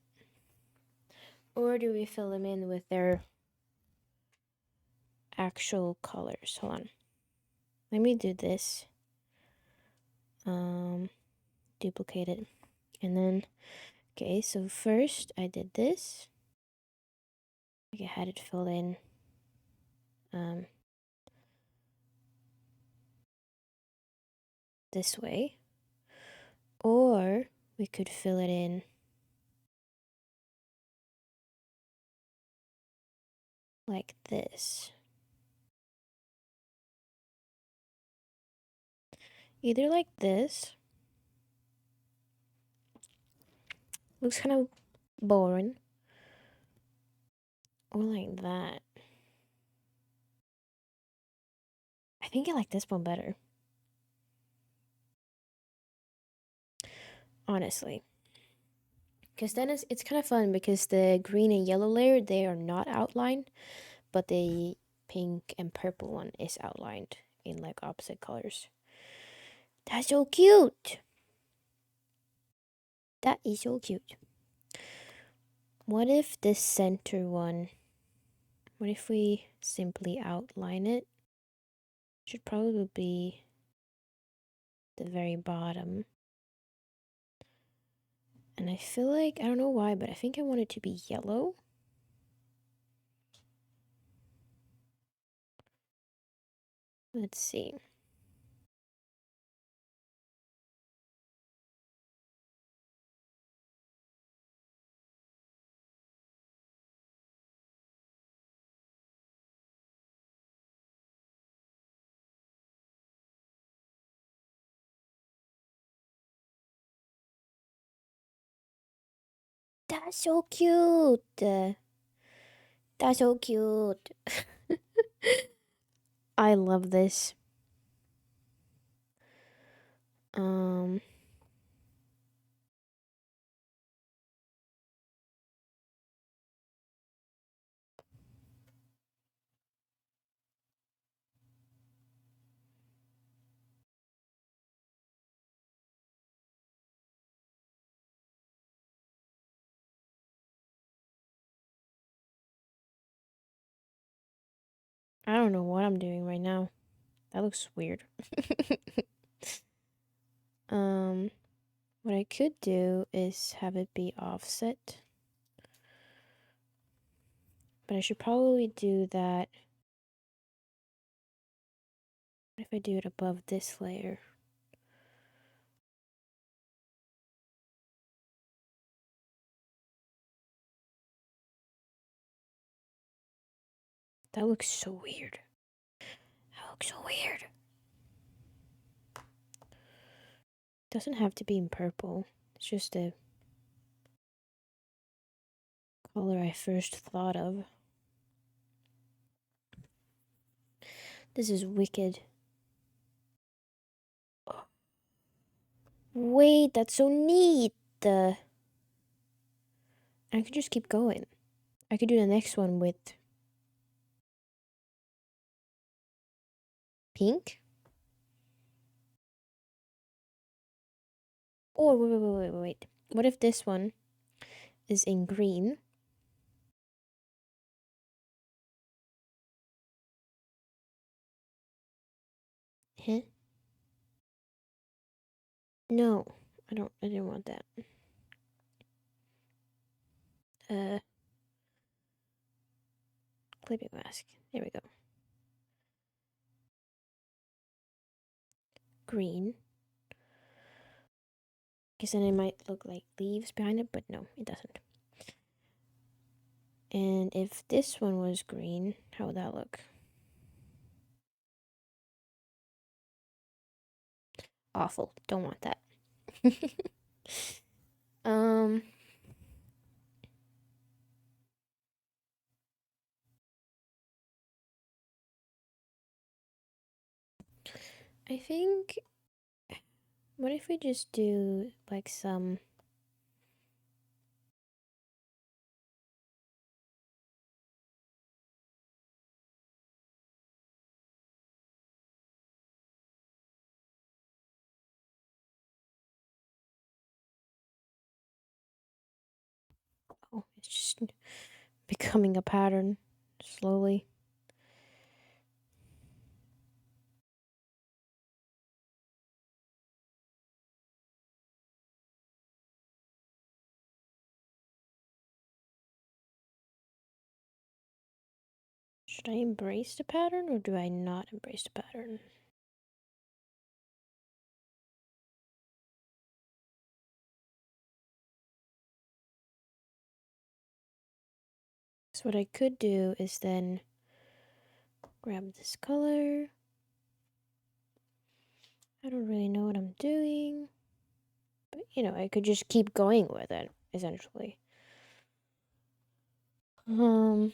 Or do we fill them in with their actual colors? Hold on. Let me do this. Duplicate it. And then, okay, so first I did this. I had it filled in. This way. Or we could fill it in like this. Either like this. Looks kind of boring. Or like that. I think I like this one better. Honestly. Because then it's kind of fun because the green and yellow layer, they are not outlined. But the pink and purple one is outlined in like opposite colors. That's so cute. That is so cute. What if this center one, what if we simply outline it? Should probably be the very bottom. And I feel like, I don't know why, but I think I want it to be yellow. Let's see. That's so cute. That's so cute. I love this. Um, I don't know what I'm doing right now. That looks weird. What I could do is have it be offset. But I should probably do that. What if I do it above this layer? That looks so weird. That looks so weird. Doesn't have to be in purple. It's just a color I first thought of. This is wicked. Wait, that's so neat. I could just keep going. I could do the next one with pink. Oh, wait. What if this one is in green? Huh? No, I didn't want that. Uh, Clipping mask. There we go. Green. Because then it might look like leaves behind it, but no, it doesn't. And if this one was green, how would that look? Awful. Don't want that. um, I think. What if we just do like some. Oh, it's just becoming a pattern slowly. Should I embrace the pattern or do I not embrace the pattern? So what I could do is then grab this color. I don't really know what I'm doing. But, I could just keep going with it, essentially. Um,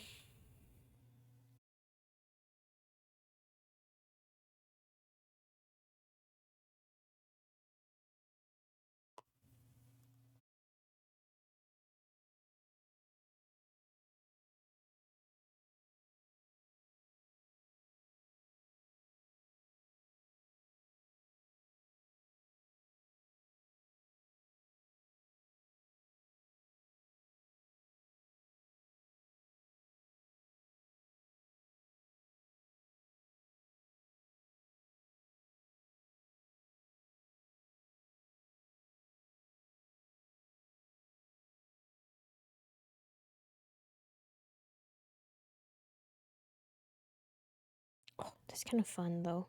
oh, that's kind of fun, though.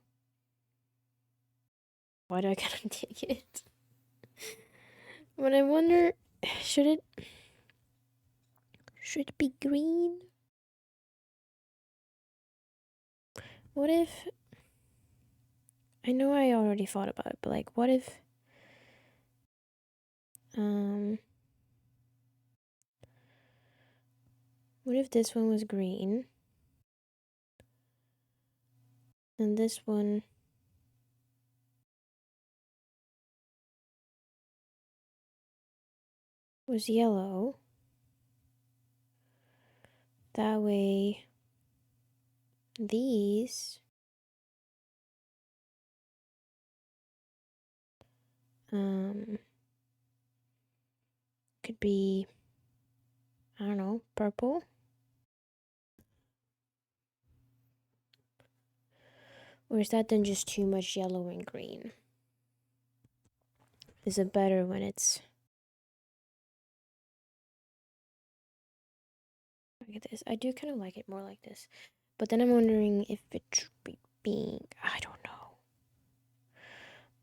Why do I gotta take it? But I wonder, should it should it be green? What if I know I already thought about it, but like um what if this one was green and this one was yellow? That way these um could be, I don't know, purple. Or is that then just too much yellow and green? Is it better when it's... Look at this. I do kind of like it more like this. But then I'm wondering if it should be pink. I don't know.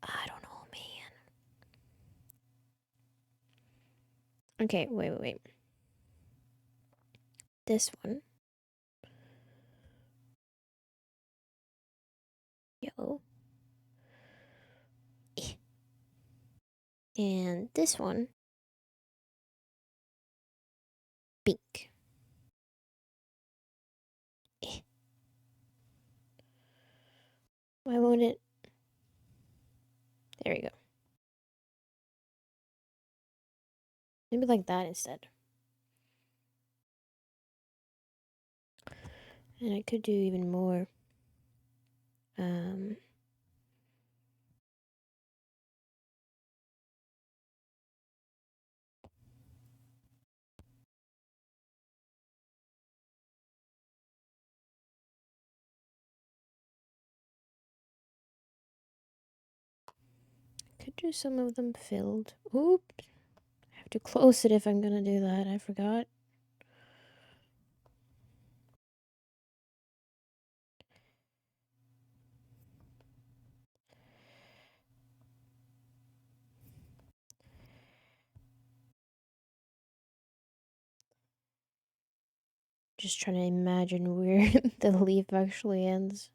I don't know, man. Okay, wait. This one. Yellow. Eh. And this one. Pink. Eh. Why won't it? There we go. Maybe like that instead. And I could do even more. Um, could do some of them filled. Oops. I have to close it if I'm gonna do that. I forgot. Just trying to imagine where the leaf actually ends.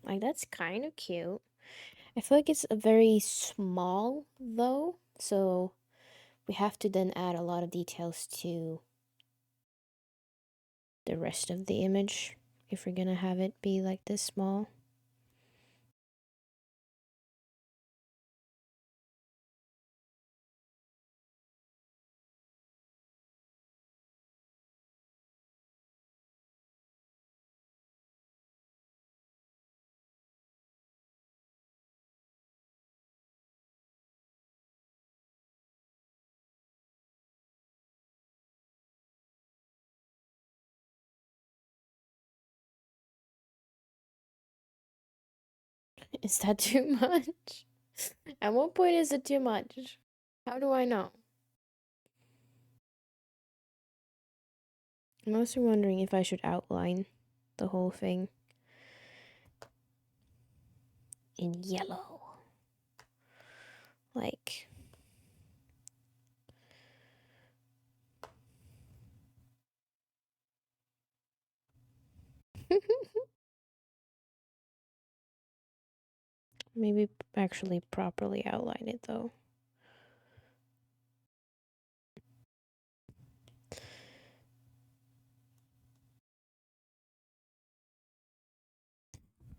Like, that's kind of cute. I feel like it's a very small, though. So we have to then add a lot of details to the rest of the image if we're gonna have it be like this small. Is that too much? At what point is it too much? How do I know? I'm also wondering if I should outline the whole thing in yellow. Like, maybe actually properly outline it though.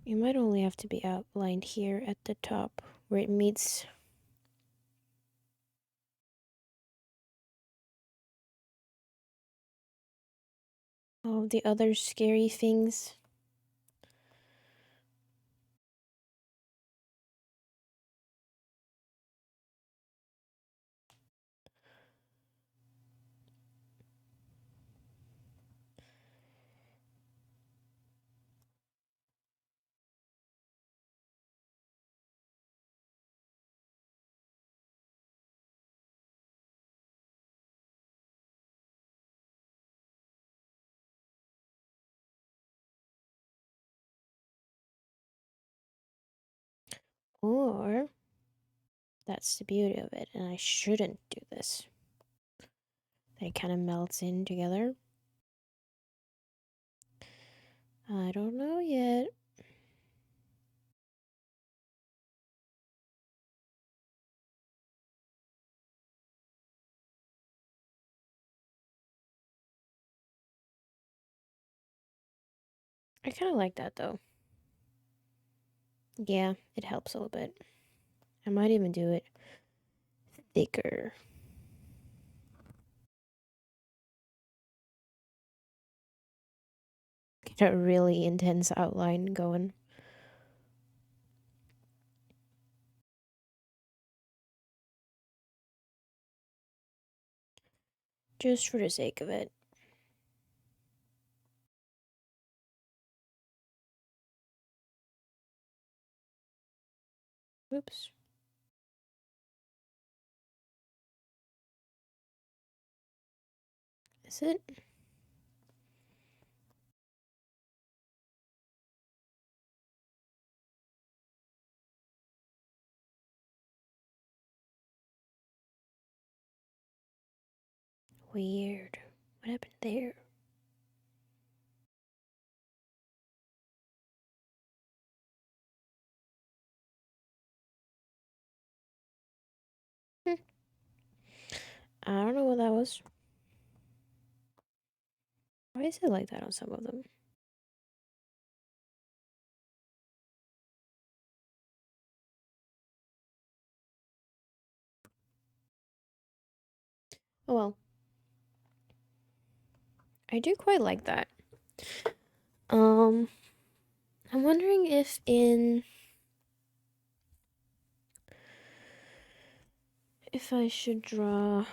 It might only have to be outlined here at the top where it meets all the other scary things. Or that's the beauty of it, and I shouldn't do this. It kind of melts in together. I don't know yet. I kind of like that though. Yeah, it helps a little bit. I might even do it thicker. Get a really intense outline going. Just for the sake of it. Oops. Is it? Weird. What happened there? Hmm. I don't know what that was. Why is it like that on some of them? Oh well. I do quite like that. Um, I'm wondering if I should draw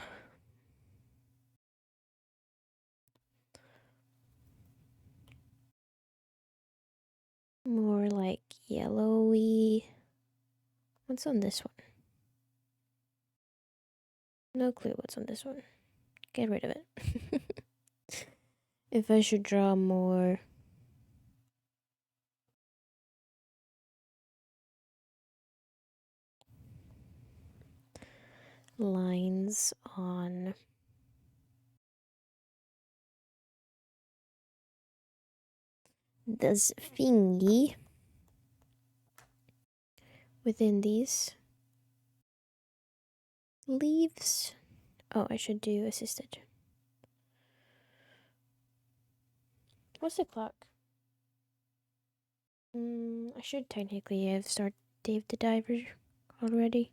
more like yellowy. What's on this one? No clue what's on this one. Get rid of it. If I should draw more lines on this thingy within these leaves. Oh, I should do assisted. What's the clock? I should technically have started Dave the Diver already.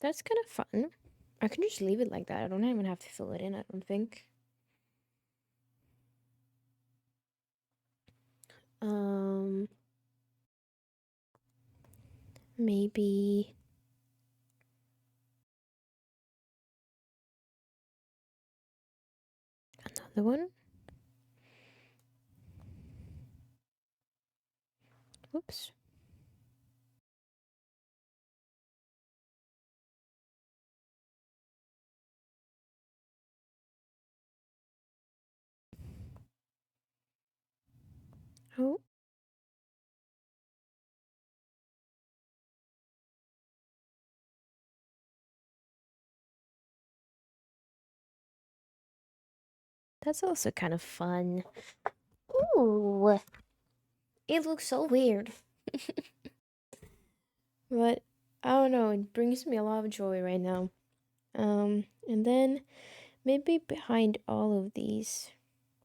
That's kind of fun. I can just leave it like that. I don't even have to fill it in, I don't think. Um, maybe another one. Whoops. Oh, that's also kind of fun. Ooh, it looks so weird. But I don't know, it brings me a lot of joy right now. And then maybe behind all of these.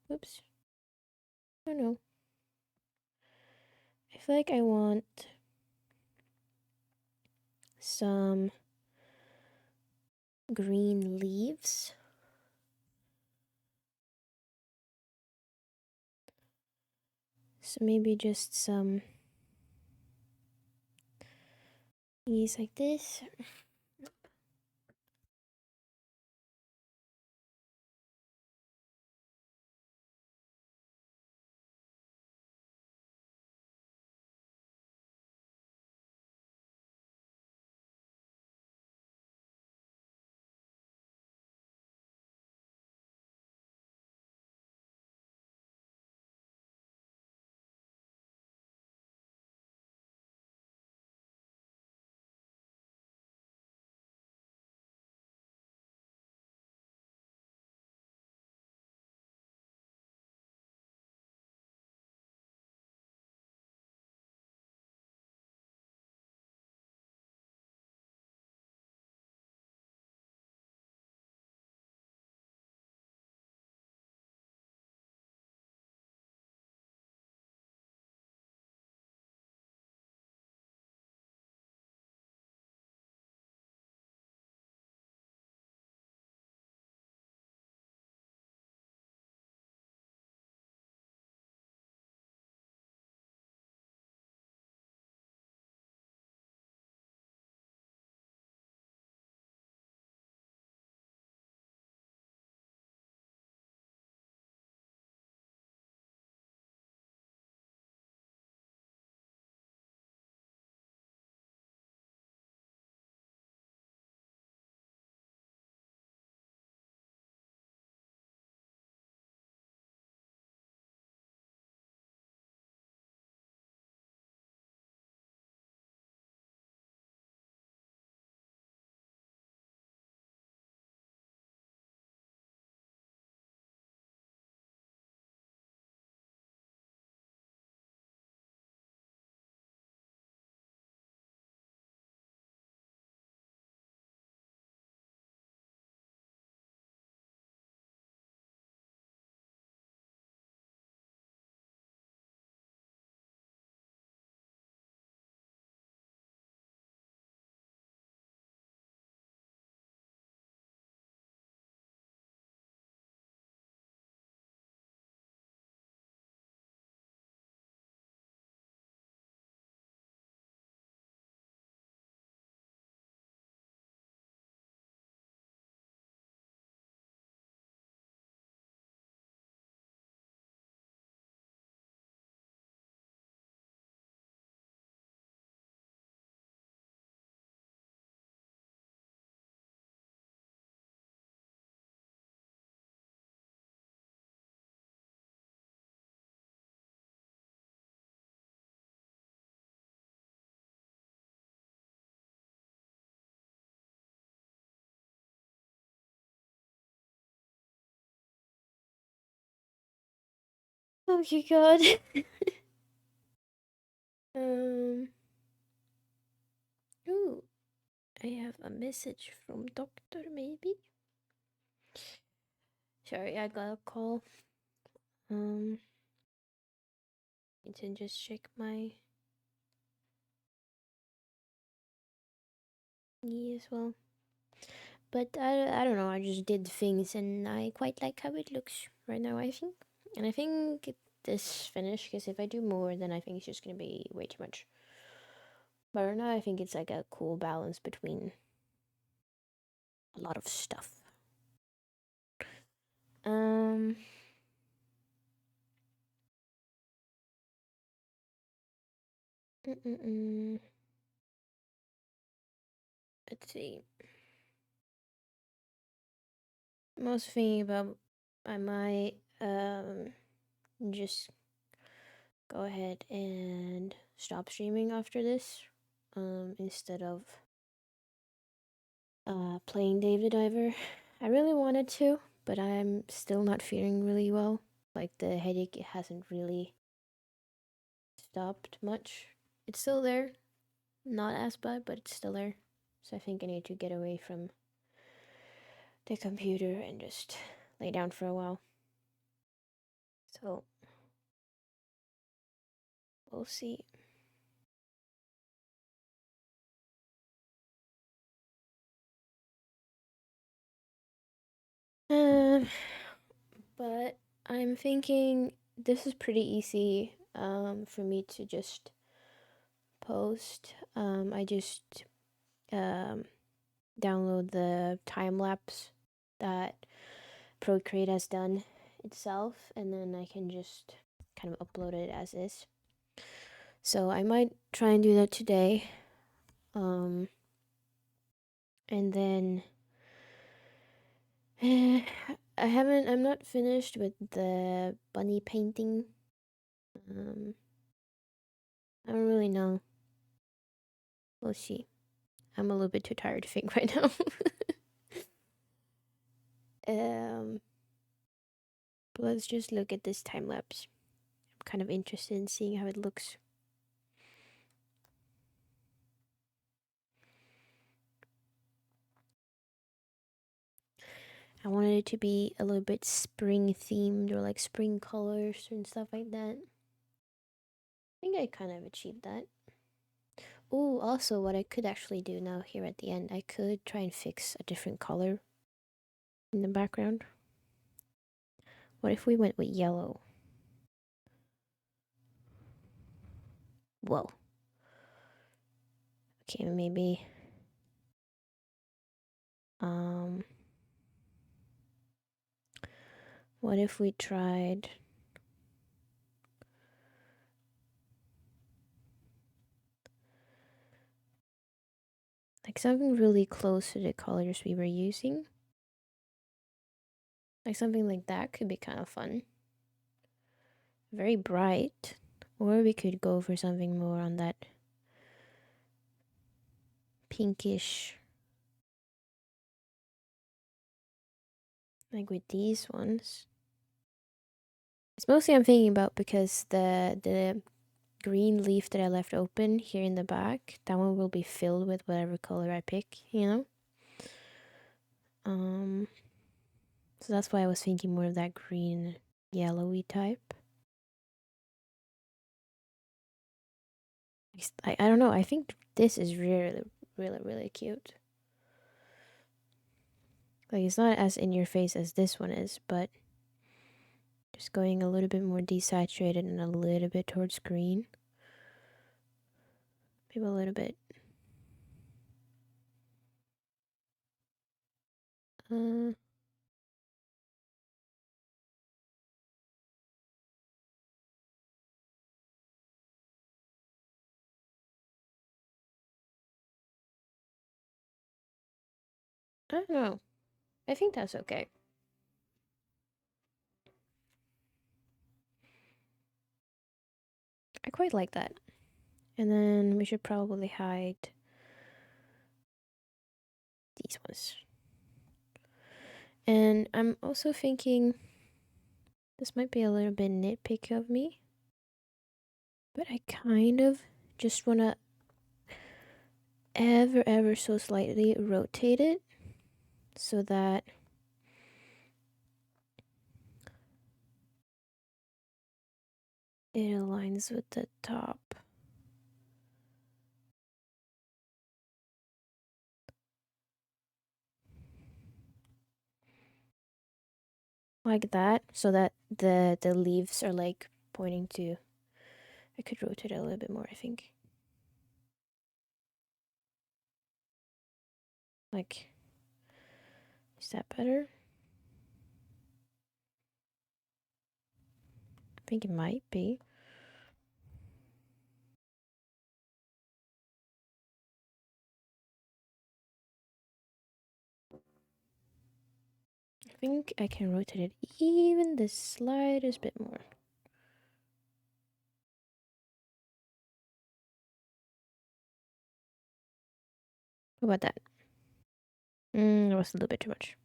Whoops. I don't know. I feel like I want some green leaves. So maybe just some leaves like this. Okay, God. um. Ooh, I have a message from doctor. Maybe. Sorry, I got a call. Need to just check my knee as well. But I don't know. I just did things, and I quite like how it looks right now. I think, and I think this finished. Because if I do more, then I think it's just gonna be way too much. But right now, I think it's like a cool balance between a lot of stuff. Um. Mm-mm-mm. Let's see. Most thing about I might just go ahead and stop streaming after this. Instead of playing Dave the Diver. I really wanted to, but I'm still not feeling really well. Like the headache it hasn't really stopped much. It's still there. Not as bad, but it's still there. So I think I need to get away from the computer and just lay down for a while. So we'll see. Um, but I'm thinking this is pretty easy for me to just post. I just um download the time lapse that Procreate has done itself, and then I can just kind of upload it as is. So I might try and do that today. And then I'm not finished with the bunny painting. Um, I don't really know. We'll see. I'm a little bit too tired to think right now. But let's just look at this time lapse. I'm kind of interested in seeing how it looks. I wanted it to be a little bit spring themed or like spring colors and stuff like that. I think I kind of achieved that. Oh, also, what I could actually do now here at the end, I could try and fix a different color in the background. What if we went with yellow? Whoa. Okay, maybe. Um, what if we tried like something really close to the colors we were using? Like something like that could be kind of fun. Very bright. Or we could go for something more on that pinkish, like with these ones. It's mostly I'm thinking about because the green leaf that I left open here in the back, that one will be filled with whatever color I pick, you know? So that's why I was thinking more of that green yellowy type. I don't know, I think this is really, really, really cute. Like, it's not as in your face as this one is, but just going a little bit more desaturated and a little bit towards green. Maybe a little bit. I don't know. I think that's okay. I quite like that. And then we should probably hide these ones. And I'm also thinking This might be a little bit nitpicky of me, but I kind of just want to ever so slightly rotate it so that it aligns with the top. Like that, so that the leaves are like pointing to. I could rotate it a little bit more, I think. Like, is that better? I think it might be. I think I can rotate it even the slightest bit more. How about that? That was a little bit too much.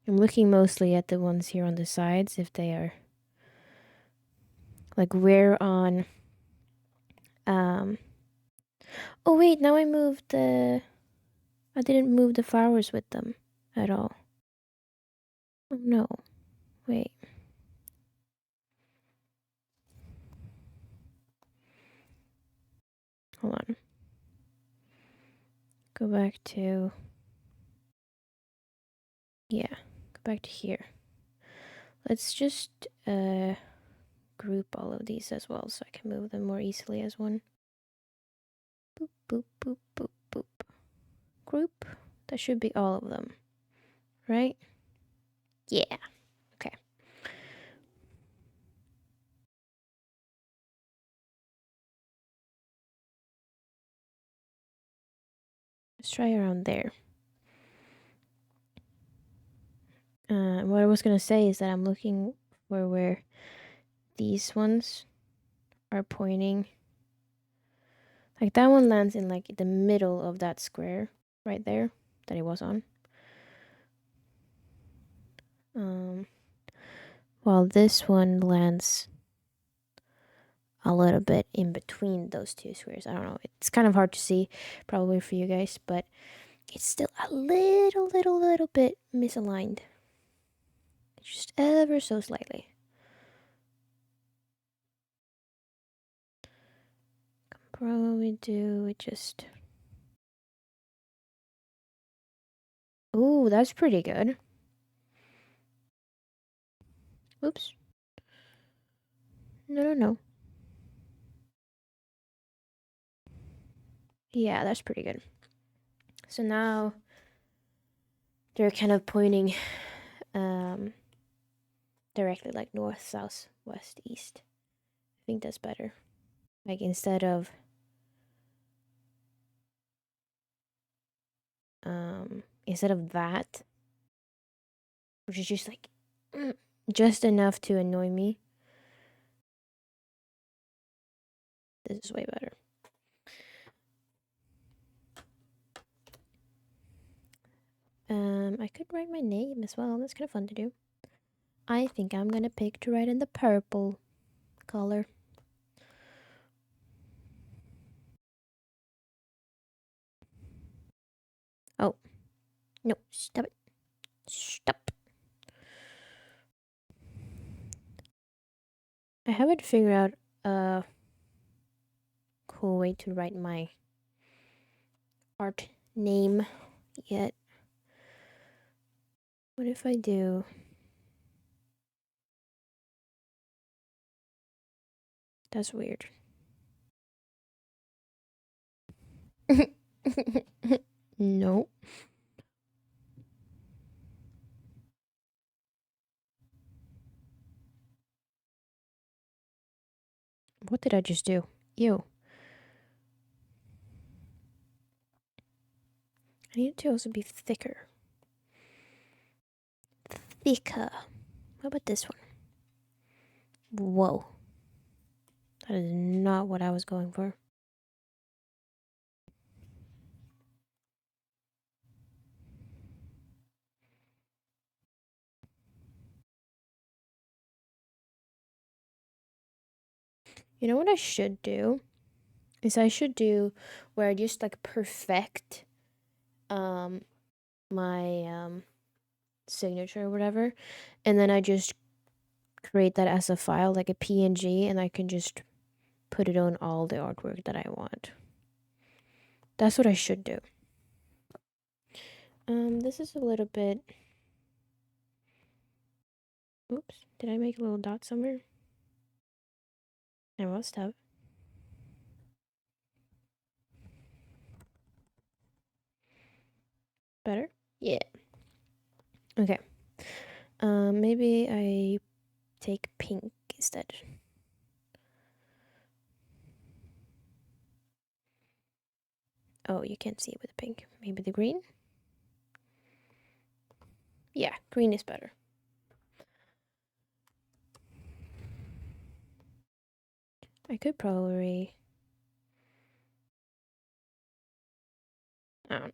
I'm looking mostly at the ones here on the sides, if they are like where on. Oh wait, now I moved the. I didn't move the flowers with them at all. Oh no, wait. Hold on. Go back to. Yeah, go back to here. Let's just group all of these as well so I can move them more easily as one. Boop, boop, boop, boop, boop. Group. That should be all of them, right? Yeah. Okay. Let's try around there. What I was gonna say is that I'm looking for where these ones are pointing. Like that one lands in like the middle of that square right there that it was on. While this one lands a little bit in between those two squares. I don't know. It's kind of hard to see probably for you guys, but it's still a little bit misaligned. Just ever so slightly. Probably do it just. Ooh, that's pretty good. Oops. No. Yeah, that's pretty good. So now they're kind of pointing directly like north, south, west, east. I think that's better. Like instead of that, which is just like just enough to annoy me. This is way better. I could write my name as well. That's kind of fun to do. I think I'm gonna pick to write in the purple color. Oh, no, stop it. Stop. I haven't figured out a cool way to write my art name yet. What if I do? That's weird. No. What did I just do? Ew. I need it to also be thicker. Thicker. How about this one? Whoa. That is not what I was going for. You know what I should do? Is I should do where I just like perfect um my signature or whatever, and then I just create that as a file like a PNG, and I can just put it on all the artwork that I want. That's what I should do. This is a little bit. Oops, did I make a little dot somewhere? I must have. Better? Yeah. Okay. Maybe I take pink instead. Oh, you can't see it with the pink. Maybe the green? Yeah, green is better. I could probably. I don't know.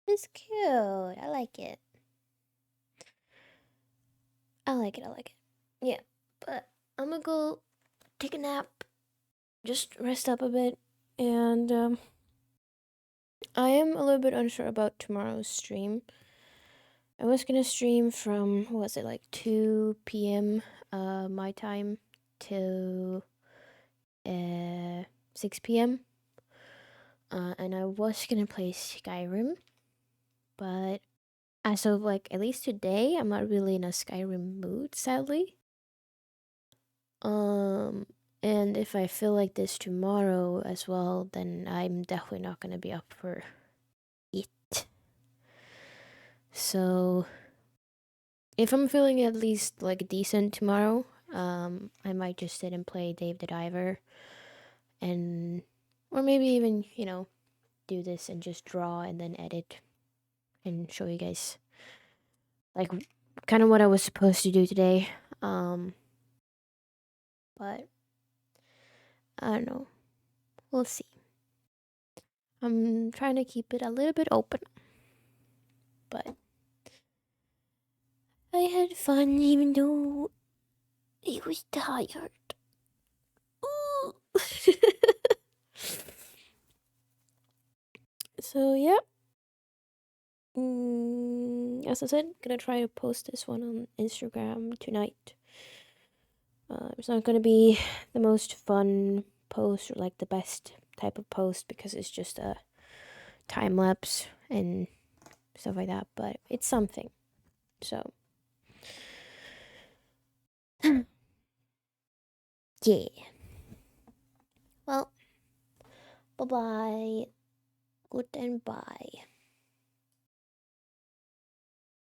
It's cute. I like it. I like it. I like it. Yeah, but I'm gonna go take a nap, just rest up a bit, and I am a little bit unsure about tomorrow's stream. I was gonna stream from, what was it, like 2 p.m. My time to 6 p.m. And I was gonna play Skyrim, but as of like at least today, I'm not really in a Skyrim mood, sadly. Um, and if I feel like this tomorrow as well, then I'm definitely not gonna be up for it. So if I'm feeling at least like decent tomorrow, I might just sit and play Dave the Diver, and or maybe even do this and just draw and then edit and show you guys like kind of what I was supposed to do today. Um, but I don't know. We'll see. I'm trying to keep it a little bit open, but I had fun even though I was tired. So yeah. As I said, gonna try to post this one on Instagram tonight. It's not gonna be the most fun post or like the best type of post because it's just a time lapse and stuff like that, but it's something. So yeah. Well, bye bye. Good and bye.